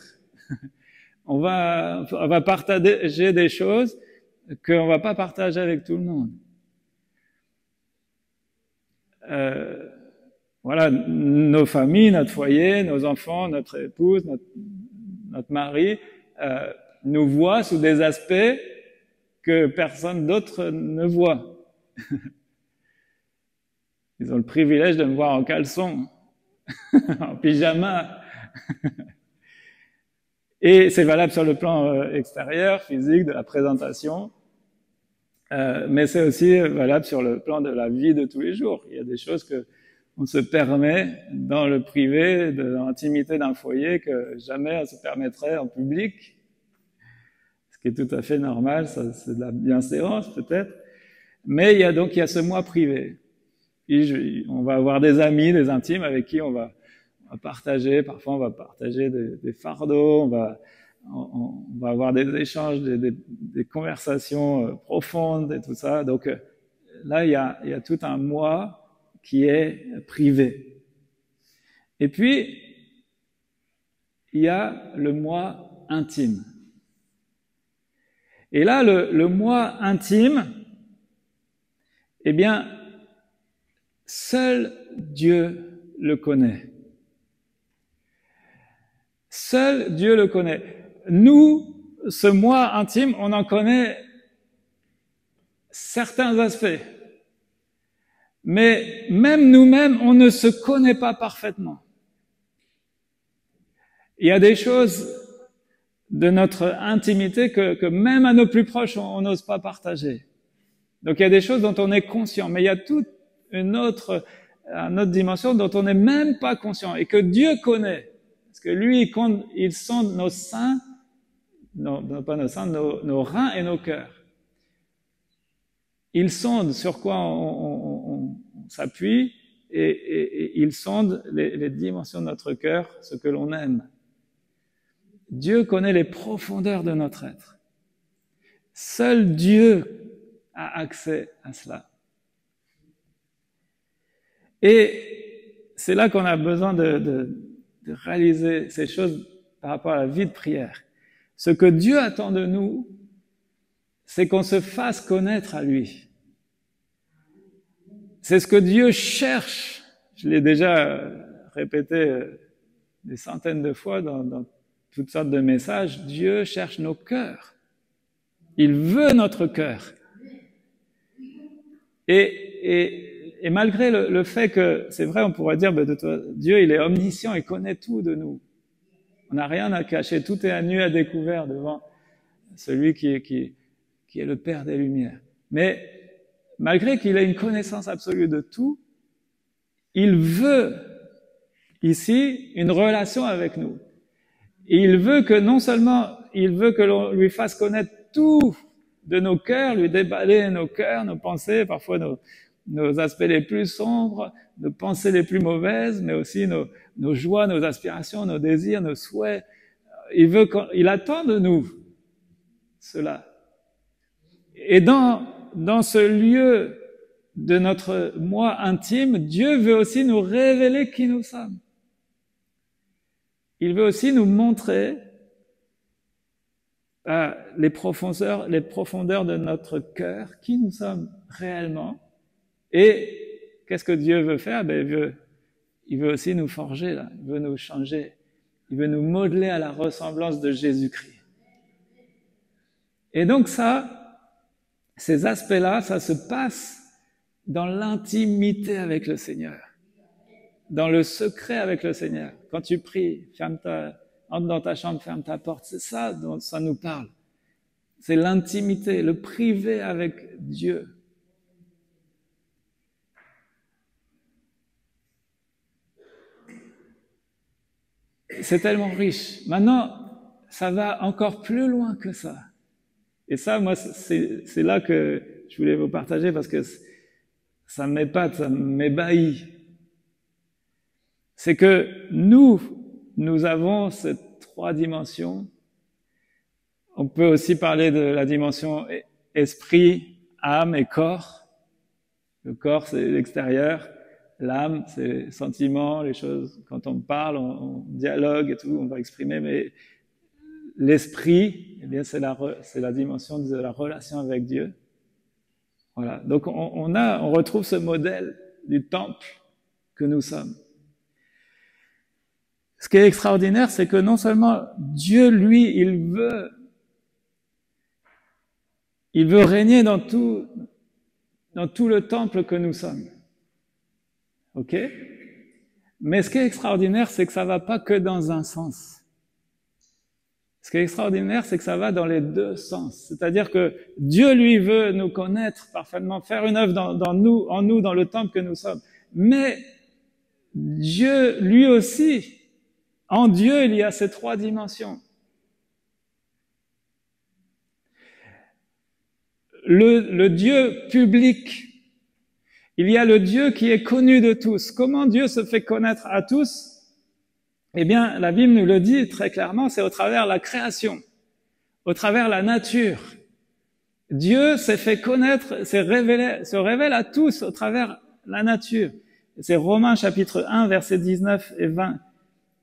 Speaker 1: On va partager des choses qu'on va pas partager avec tout le monde. Voilà, nos familles, notre foyer, nos enfants, notre épouse, notre mari, nous voient sous des aspects que personne d'autre ne voit. Ils ont le privilège de me voir en caleçon, en pyjama. Et c'est valable sur le plan extérieur, physique, de la présentation, mais c'est aussi valable sur le plan de la vie de tous les jours. Il y a des choses que on se permet dans le privé, dans l'intimité d'un foyer, que jamais on se permettrait en public, ce qui est tout à fait normal, ça, c'est de la bienséance peut-être. Mais il y a ce moi privé. Puis on va avoir des amis, des intimes avec qui on va partager, parfois on va partager des fardeaux, on va avoir des échanges, des conversations profondes et tout ça. Donc là, il y a tout un moi qui est privé. Et puis, il y a le moi intime. Et là, le moi intime, eh bien, seul Dieu le connaît. Seul Dieu le connaît. Nous, ce moi intime, on en connaît certains aspects. Mais même nous-mêmes, on ne se connaît pas parfaitement. Il y a des choses de notre intimité que même à nos plus proches, on n'ose pas partager. Donc il y a des choses dont on est conscient, mais il y a toute une autre dimension dont on n'est même pas conscient et que Dieu connaît. Parce que lui, il sonde nos seins, pas nos seins, nos reins et nos cœurs. Il sonde sur quoi on s'appuie et il sonde les dimensions de notre cœur, ce que l'on aime. Dieu connaît les profondeurs de notre être. Seul Dieu a accès à cela. Et c'est là qu'on a besoin de réaliser ces choses par rapport à la vie de prière. Ce que Dieu attend de nous, c'est qu'on se fasse connaître à lui. C'est ce que Dieu cherche. Je l'ai déjà répété des centaines de fois dans toutes sortes de messages. Dieu cherche nos cœurs. Il veut notre cœur. Et malgré le fait que, c'est vrai, on pourrait dire, Dieu, il est omniscient, il connaît tout de nous. On n'a rien à cacher, tout est à nu, à découvert devant celui qui est le Père des Lumières. Mais malgré qu'il ait une connaissance absolue de tout, il veut ici une relation avec nous. Et il veut que non seulement, il veut que l'on lui fasse connaître tout de nos cœurs, lui déballer nos cœurs, nos pensées, parfois nos aspects les plus sombres, nos pensées les plus mauvaises, mais aussi nos joies, nos aspirations, nos désirs, nos souhaits. Il attend de nous cela. Et dans ce lieu de notre moi intime, Dieu veut aussi nous révéler qui nous sommes. Il veut aussi nous montrer les profondeurs de notre cœur, qui nous sommes réellement. Et qu'est-ce que Dieu veut faire? Il veut aussi nous forger, là. Il veut nous changer. Il veut nous modeler à la ressemblance de Jésus-Christ. Et donc ces aspects-là, ça se passe dans l'intimité avec le Seigneur, dans le secret avec le Seigneur. Quand tu pries, entre dans ta chambre, ferme ta porte. C'est ça dont ça nous parle. C'est l'intimité, le privé avec Dieu. C'est tellement riche. Maintenant, ça va encore plus loin que ça. Et ça, moi, c'est là que je voulais vous partager parce que ça m'épate, ça m'ébahit. C'est que nous avons ces trois dimensions. On peut aussi parler de la dimension esprit, âme et corps. Le corps, c'est l'extérieur. L'âme, c'est les sentiments, les choses. Quand on parle, on dialogue et tout, on va exprimer. Mais l'esprit, eh bien, c'est la dimension de la relation avec Dieu. Voilà. Donc, on retrouve ce modèle du temple que nous sommes. Ce qui est extraordinaire, c'est que non seulement Dieu, lui, il veut régner dans tout le temple que nous sommes. Ok? Mais ce qui est extraordinaire, c'est que ça va pas que dans un sens. Ce qui est extraordinaire, c'est que ça va dans les deux sens. C'est-à-dire que Dieu, lui, veut nous connaître parfaitement, faire une œuvre en nous, dans le temple que nous sommes. Mais Dieu, lui aussi, en Dieu, il y a ces trois dimensions. Le Dieu public. Il y a le Dieu qui est connu de tous. Comment Dieu se fait connaître à tous? Eh bien, la Bible nous le dit très clairement, c'est au travers la création, au travers la nature. Dieu s'est fait connaître, se révèle à tous au travers la nature. C'est Romains chapitre 1, versets 19 et 20.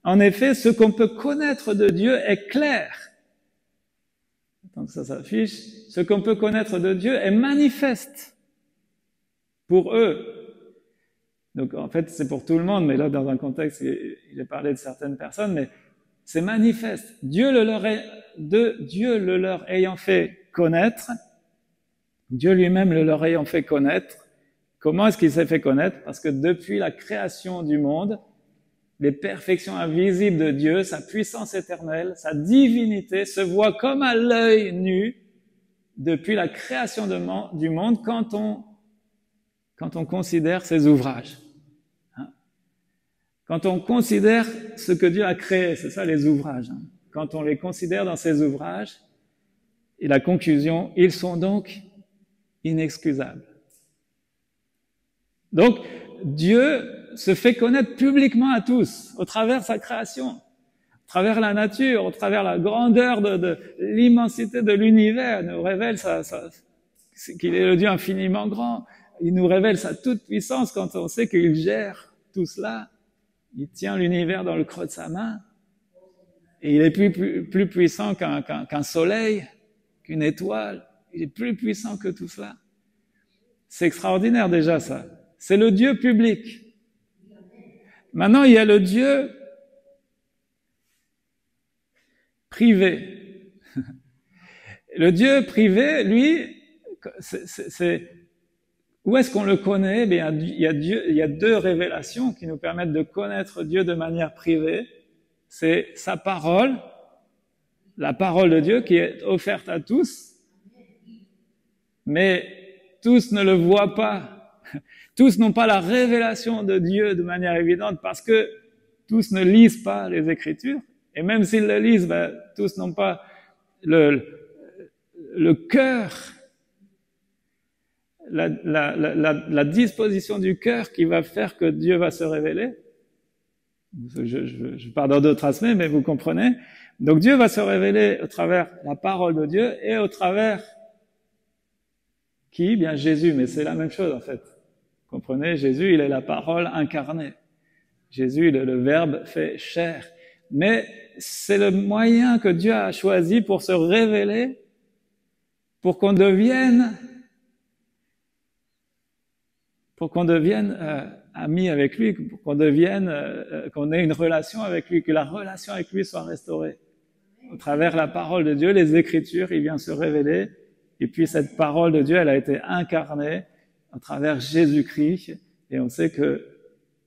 Speaker 1: En effet, ce qu'on peut connaître de Dieu est clair. Donc ça s'affiche. Ce qu'on peut connaître de Dieu est manifeste pour eux. Donc en fait, c'est pour tout le monde, mais là, dans un contexte, il est parlé de certaines personnes, mais c'est manifeste. Dieu le leur ayant fait connaître, Dieu lui-même le leur ayant fait connaître. Comment est-ce qu'il s'est fait connaître? Parce que depuis la création du monde, les perfections invisibles de Dieu, sa puissance éternelle, sa divinité se voient comme à l'œil nu depuis la création du monde quand on considère ses ouvrages. Quand on considère ce que Dieu a créé, c'est ça les ouvrages. Quand on les considère dans ses ouvrages, et la conclusion, ils sont donc inexcusables. Donc, Dieu se fait connaître publiquement à tous, au travers de sa création, au travers la nature, au travers la grandeur de l'immensité de l'univers. Il nous révèle qu'il est le Dieu infiniment grand. Il nous révèle sa toute-puissance quand on sait qu'il gère tout cela. Il tient l'univers dans le creux de sa main. Et il est plus puissant qu'un soleil, qu'une étoile. Il est plus puissant que tout cela. C'est extraordinaire déjà ça. C'est le Dieu public. Maintenant, il y a le Dieu privé. Le Dieu privé, lui, où est-ce qu'on le connaît? Eh bien, il y a deux révélations qui nous permettent de connaître Dieu de manière privée. C'est sa parole, la parole de Dieu qui est offerte à tous, mais tous ne le voient pas. Tous n'ont pas la révélation de Dieu de manière évidente parce que tous ne lisent pas les Écritures. Et même s'ils le lisent, tous n'ont pas le cœur, la disposition du cœur qui va faire que Dieu va se révéler. Je pars dans d'autres aspects, mais vous comprenez. Donc Dieu va se révéler au travers la parole de Dieu et au travers qui? Bien Jésus, mais c'est la même chose en fait. Vous comprenez? Jésus, il est la parole incarnée. Jésus, il est le Verbe fait chair. Mais c'est le moyen que Dieu a choisi pour se révéler, pour qu'on devienne amis avec lui, pour qu'on ait une relation avec lui, que la relation avec lui soit restaurée. Au travers de la parole de Dieu, les Écritures, il vient se révéler, et puis cette parole de Dieu, elle a été incarnée à travers Jésus-Christ, et on sait que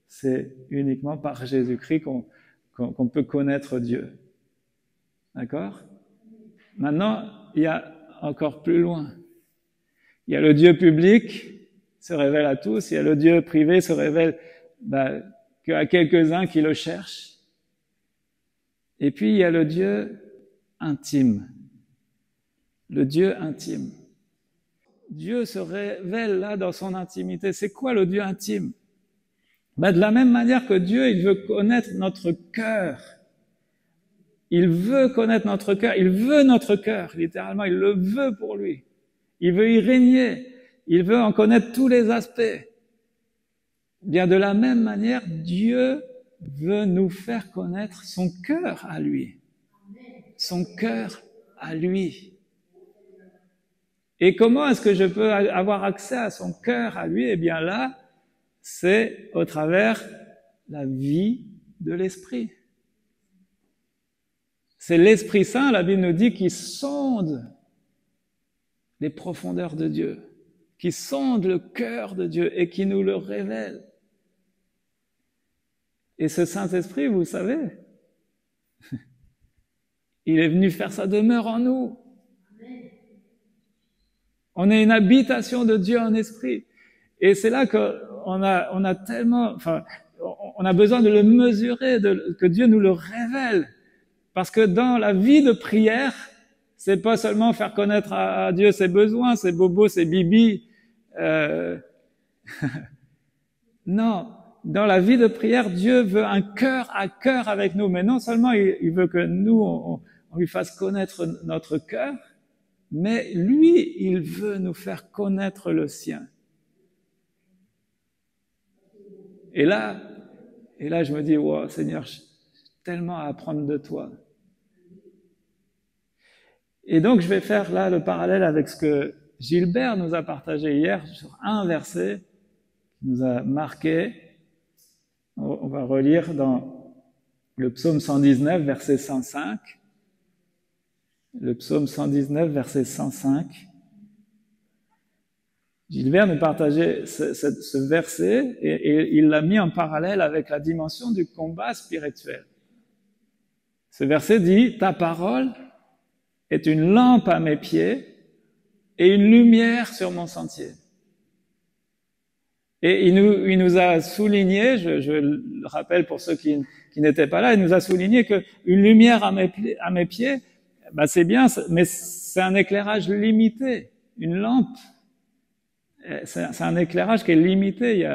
Speaker 1: c'est uniquement par Jésus-Christ qu'on peut connaître Dieu. D'accord? Maintenant, il y a encore plus loin. Il y a le Dieu public, se révèle à tous, il y a le Dieu privé, se révèle qu'à quelques-uns qui le cherchent. Et puis il y a le Dieu intime. le Dieu intime. Dieu se révèle là dans son intimité. C'est quoi le Dieu intime? De la même manière que Dieu, il veut connaître notre cœur. Il veut connaître notre cœur. Il veut notre cœur, littéralement. Il le veut pour lui. Il veut y régner. Il veut en connaître tous les aspects. Bien de la même manière, Dieu veut nous faire connaître son cœur à lui. Son cœur à lui. Et comment est-ce que je peux avoir accès à son cœur à lui? Eh bien là, c'est au travers la vie de l'Esprit. C'est l'Esprit Saint, la Bible nous dit, qui sonde les profondeurs de Dieu, qui sonde le cœur de Dieu et qui nous le révèle. Et ce Saint-Esprit, vous savez, il est venu faire sa demeure en nous. On est une habitation de Dieu en esprit. Et c'est là qu'on a tellement, enfin, on a besoin de le mesurer, que Dieu nous le révèle. Parce que dans la vie de prière, c'est pas seulement faire connaître à Dieu ses besoins, ses bobos, ses bibis. Non. Dans la vie de prière, Dieu veut un cœur à cœur avec nous. Mais non seulement il veut que nous, on lui fasse connaître notre cœur, mais lui, il veut nous faire connaître le sien. Et là, je me dis, wow, Seigneur, j'ai tellement à apprendre de toi. Et donc, je vais faire là le parallèle avec ce que Gilbert nous a partagé hier sur un verset qui nous a marqué. On va relire dans le psaume 119, verset 105. Le psaume 119, verset 105. Gilbert nous partageait ce verset et il l'a mis en parallèle avec la dimension du combat spirituel. Ce verset dit « Ta parole est une lampe à mes pieds et une lumière sur mon sentier. » Et il nous a souligné, je le rappelle pour ceux qui n'étaient pas là, il nous a souligné que une lumière à mes pieds, c'est bien, mais c'est un éclairage limité. Une lampe, c'est un éclairage qui est limité.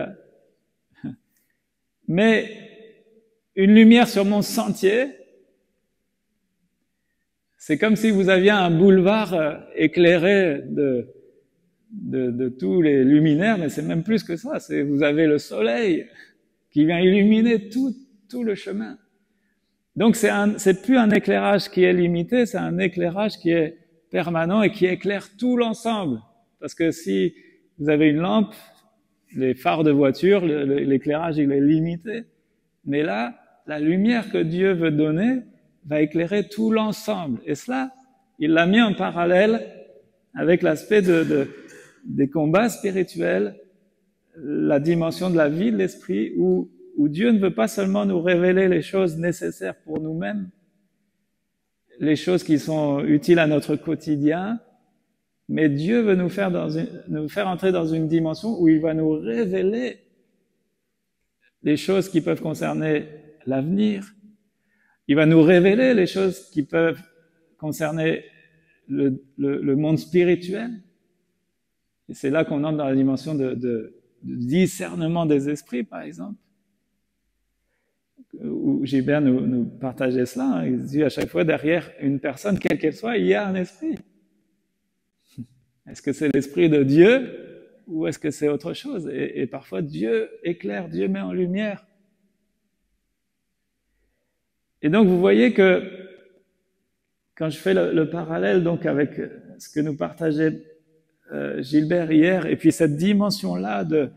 Speaker 1: Mais une lumière sur mon sentier, c'est comme si vous aviez un boulevard éclairé de tous les luminaires, mais c'est même plus que ça. Vous avez le soleil qui vient illuminer tout le chemin. Donc c'est plus un éclairage qui est limité, c'est un éclairage qui est permanent et qui éclaire tout l'ensemble. Parce que si vous avez une lampe, les phares de voiture, l'éclairage il est limité. Mais là, la lumière que Dieu veut donner va éclairer tout l'ensemble. Et cela, il l'a mis en parallèle avec l'aspect des combats spirituels, la dimension de la vie de l'esprit, où Dieu ne veut pas seulement nous révéler les choses nécessaires pour nous-mêmes, les choses qui sont utiles à notre quotidien, mais Dieu veut nous faire entrer dans une dimension où il va nous révéler les choses qui peuvent concerner l'avenir. Il va nous révéler les choses qui peuvent concerner le monde spirituel. Et c'est là qu'on entre dans la dimension de discernement des esprits, par exemple. Où Gilbert nous partageait cela. Il dit à chaque fois, derrière une personne, quelle qu'elle soit, il y a un esprit. Est-ce que c'est l'esprit de Dieu ou est-ce que c'est autre chose? Et parfois, Dieu éclaire, Dieu met en lumière. Et donc, vous voyez que quand je fais le parallèle donc avec ce que nous partageait Gilbert hier, et puis cette dimension-là de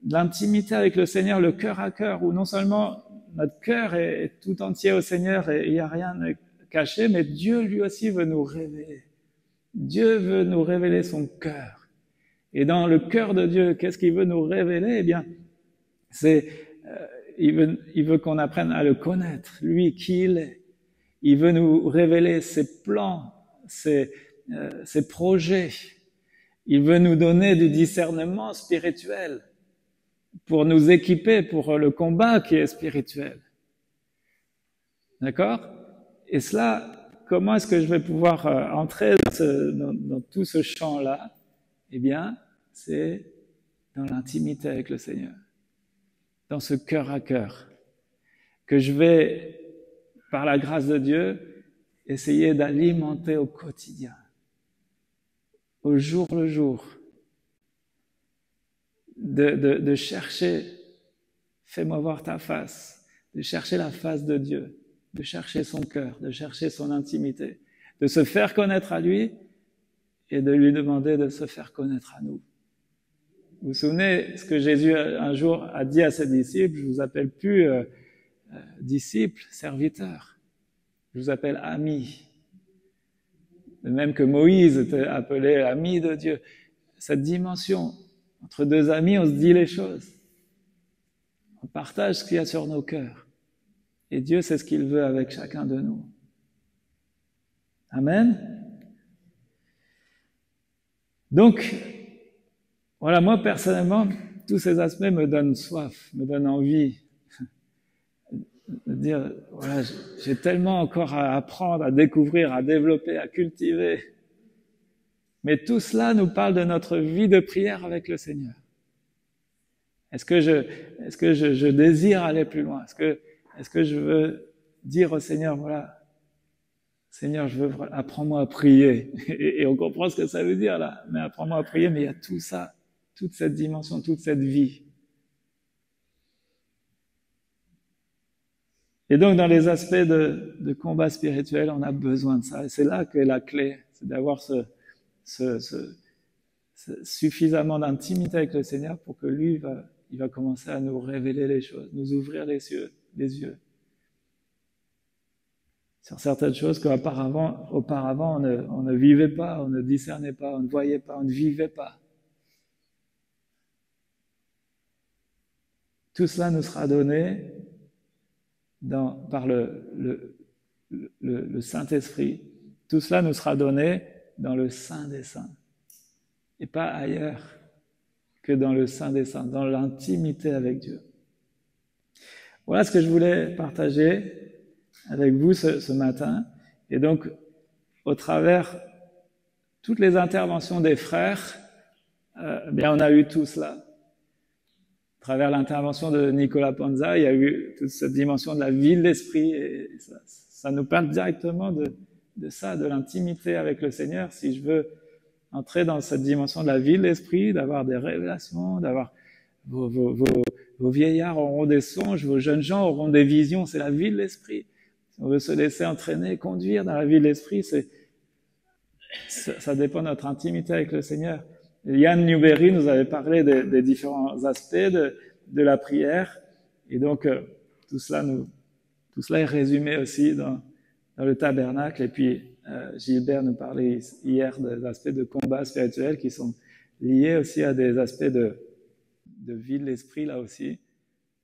Speaker 1: l'intimité avec le Seigneur, le cœur à cœur, où non seulement notre cœur est tout entier au Seigneur et il n'y a rien caché, mais Dieu lui aussi veut nous révéler. Dieu veut nous révéler son cœur. Et dans le cœur de Dieu, qu'est-ce qu'il veut nous révéler? Eh bien, il veut qu'on apprenne à le connaître, lui, qui il est. Il veut nous révéler ses plans, ses projets. Il veut nous donner du discernement spirituel pour nous équiper pour le combat qui est spirituel. D'accord? Et cela, comment est-ce que je vais pouvoir entrer dans dans tout ce champ-là, eh bien, c'est dans l'intimité avec le Seigneur, dans ce cœur à cœur, que je vais, par la grâce de Dieu, essayer d'alimenter au quotidien, au jour le jour, de chercher, fais-moi voir ta face, de chercher la face de Dieu, de chercher son cœur, de chercher son intimité, de se faire connaître à lui et de lui demander de se faire connaître à nous. Vous vous souvenez ce que Jésus un jour a dit à ses disciples, je vous appelle plus disciples, serviteurs, je vous appelle amis. De même que Moïse était appelé ami de Dieu. Cette dimension, entre deux amis, on se dit les choses. On partage ce qu'il y a sur nos cœurs. Et Dieu sait ce qu'il veut avec chacun de nous. Amen. Donc, voilà, moi personnellement, tous ces aspects me donnent soif, me donnent envie de dire, voilà, j'ai tellement encore à apprendre, à découvrir, à développer, à cultiver. Mais tout cela nous parle de notre vie de prière avec le Seigneur. Est-ce que je désire aller plus loin? Est-ce que je veux dire au Seigneur, voilà, Seigneur, apprends-moi à prier. Et on comprend ce que ça veut dire là. Mais apprends-moi à prier, mais il y a tout ça, toute cette dimension, toute cette vie. Et donc, dans les aspects de combat spirituel, on a besoin de ça. Et c'est là qu'est la clé, c'est d'avoir suffisamment d'intimité avec le Seigneur pour que lui, il va commencer à nous révéler les choses, nous ouvrir les yeux. Sur certaines choses qu'auparavant, on ne vivait pas, on ne discernait pas, on ne voyait pas, on ne vivait pas. Tout cela nous sera donné par le Saint-Esprit. Tout cela nous sera donné dans le Saint des Saints. Et pas ailleurs que dans le Saint des Saints, dans l'intimité avec Dieu. Voilà ce que je voulais partager avec vous ce matin. Et donc, au travers toutes les interventions des frères, bien on a eu tout cela. À travers l'intervention de Nicolas Panza, il y a eu toute cette dimension de la vie de l'esprit, et ça nous parle directement de ça, de l'intimité avec le Seigneur. Si je veux entrer dans cette dimension de la vie de l'esprit, d'avoir des révélations, d'avoir vos vieillards auront des songes, vos jeunes gens auront des visions, c'est la vie de l'esprit. Si on veut se laisser entraîner, conduire dans la vie de l'esprit, ça dépend de notre intimité avec le Seigneur. Yann Newberry nous avait parlé des différents aspects de la prière, et donc tout cela est résumé aussi dans le tabernacle. Et puis Gilbert nous parlait hier des aspects de combat spirituel qui sont liés aussi à des aspects de vie de l'esprit là aussi.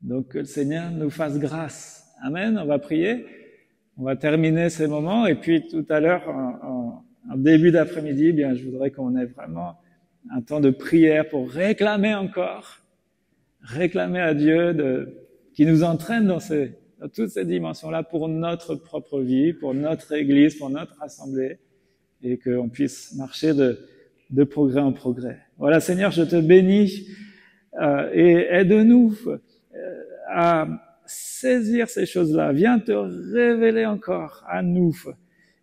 Speaker 1: Donc que le Seigneur nous fasse grâce. Amen. On va prier. On va terminer ces moments, et puis tout à l'heure en début d'après-midi, bien je voudrais qu'on ait vraiment un temps de prière pour réclamer à Dieu qui nous entraîne dans toutes ces dimensions-là pour notre propre vie, pour notre Église, pour notre assemblée, et qu'on puisse marcher de progrès en progrès. Voilà, Seigneur, je te bénis et aide-nous à saisir ces choses-là. Viens te révéler encore à nous.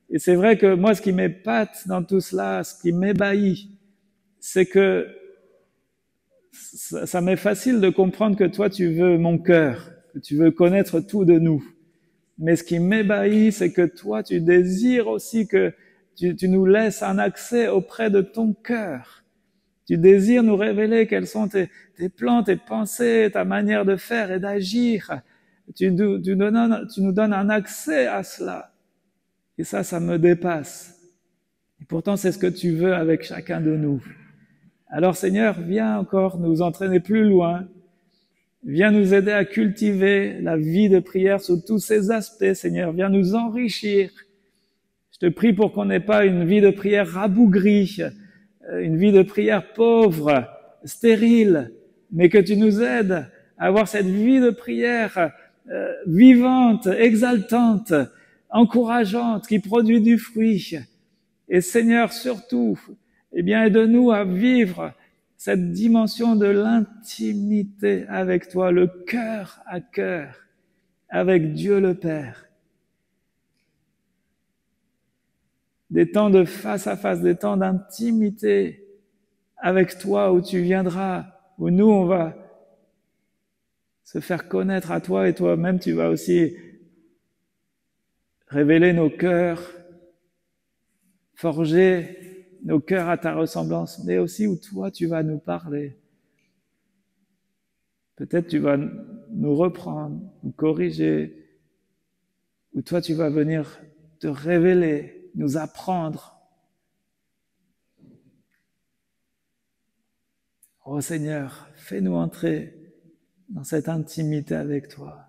Speaker 1: Et c'est vrai que moi, ce qui m'épate dans tout cela, ce qui m'ébahit, c'est que ça m'est facile de comprendre que toi, tu veux mon cœur, que tu veux connaître tout de nous. Mais ce qui m'ébahit, c'est que toi, tu désires aussi que tu nous laisses un accès auprès de ton cœur. Tu désires nous révéler quels sont tes plans, tes pensées, ta manière de faire et d'agir. Tu nous donnes un accès à cela. Et ça me dépasse. Et pourtant, c'est ce que tu veux avec chacun de nous. Alors Seigneur, viens encore nous entraîner plus loin. Viens nous aider à cultiver la vie de prière sous tous ses aspects, Seigneur. Viens nous enrichir. Je te prie pour qu'on n'ait pas une vie de prière rabougrie, une vie de prière pauvre, stérile, mais que tu nous aides à avoir cette vie de prière vivante, exaltante, encourageante, qui produit du fruit. Et Seigneur, surtout, eh bien, aide-nous à vivre cette dimension de l'intimité avec toi, le cœur à cœur, avec Dieu le Père. Des temps de face à face, des temps d'intimité avec toi où tu viendras, où nous on va se faire connaître à toi et toi-même tu vas aussi révéler nos cœurs, forger nos cœurs à ta ressemblance, mais aussi où toi tu vas nous parler. Peut-être tu vas nous reprendre, nous corriger, ou toi tu vas venir te révéler, nous apprendre. Oh Seigneur, fais-nous entrer dans cette intimité avec toi.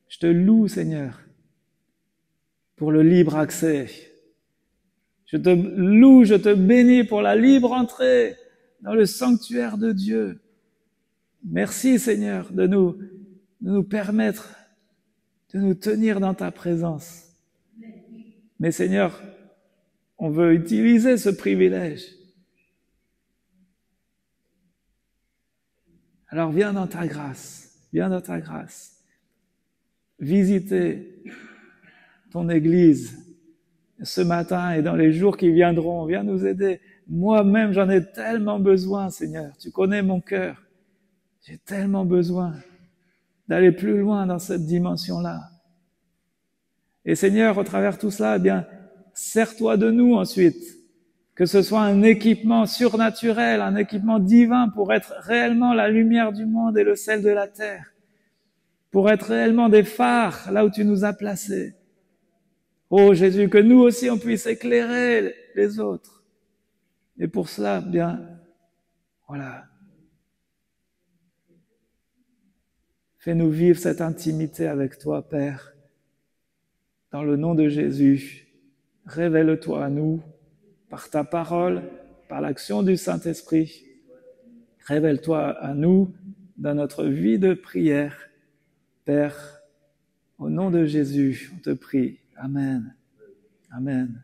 Speaker 1: Je te loue, Seigneur, pour le libre accès. Je te loue, je te bénis pour la libre entrée dans le sanctuaire de Dieu. Merci, Seigneur, de nous permettre de nous tenir dans ta présence. Mais Seigneur, on veut utiliser ce privilège. Alors viens dans ta grâce, viens dans ta grâce. Visiter ton Église ce matin et dans les jours qui viendront. Viens nous aider. Moi-même, j'en ai tellement besoin, Seigneur. Tu connais mon cœur. J'ai tellement besoin d'aller plus loin dans cette dimension-là. Et Seigneur, au travers de tout cela, eh bien, sers-toi de nous ensuite. Que ce soit un équipement surnaturel, un équipement divin pour être réellement la lumière du monde et le sel de la terre. Pour être réellement des phares là où tu nous as placés. Oh Jésus, que nous aussi on puisse éclairer les autres. Et pour cela, bien, voilà. Fais-nous vivre cette intimité avec toi, Père. Dans le nom de Jésus, révèle-toi à nous par ta parole, par l'action du Saint-Esprit. Révèle-toi à nous dans notre vie de prière. Père, au nom de Jésus, on te prie. Amen. Amen.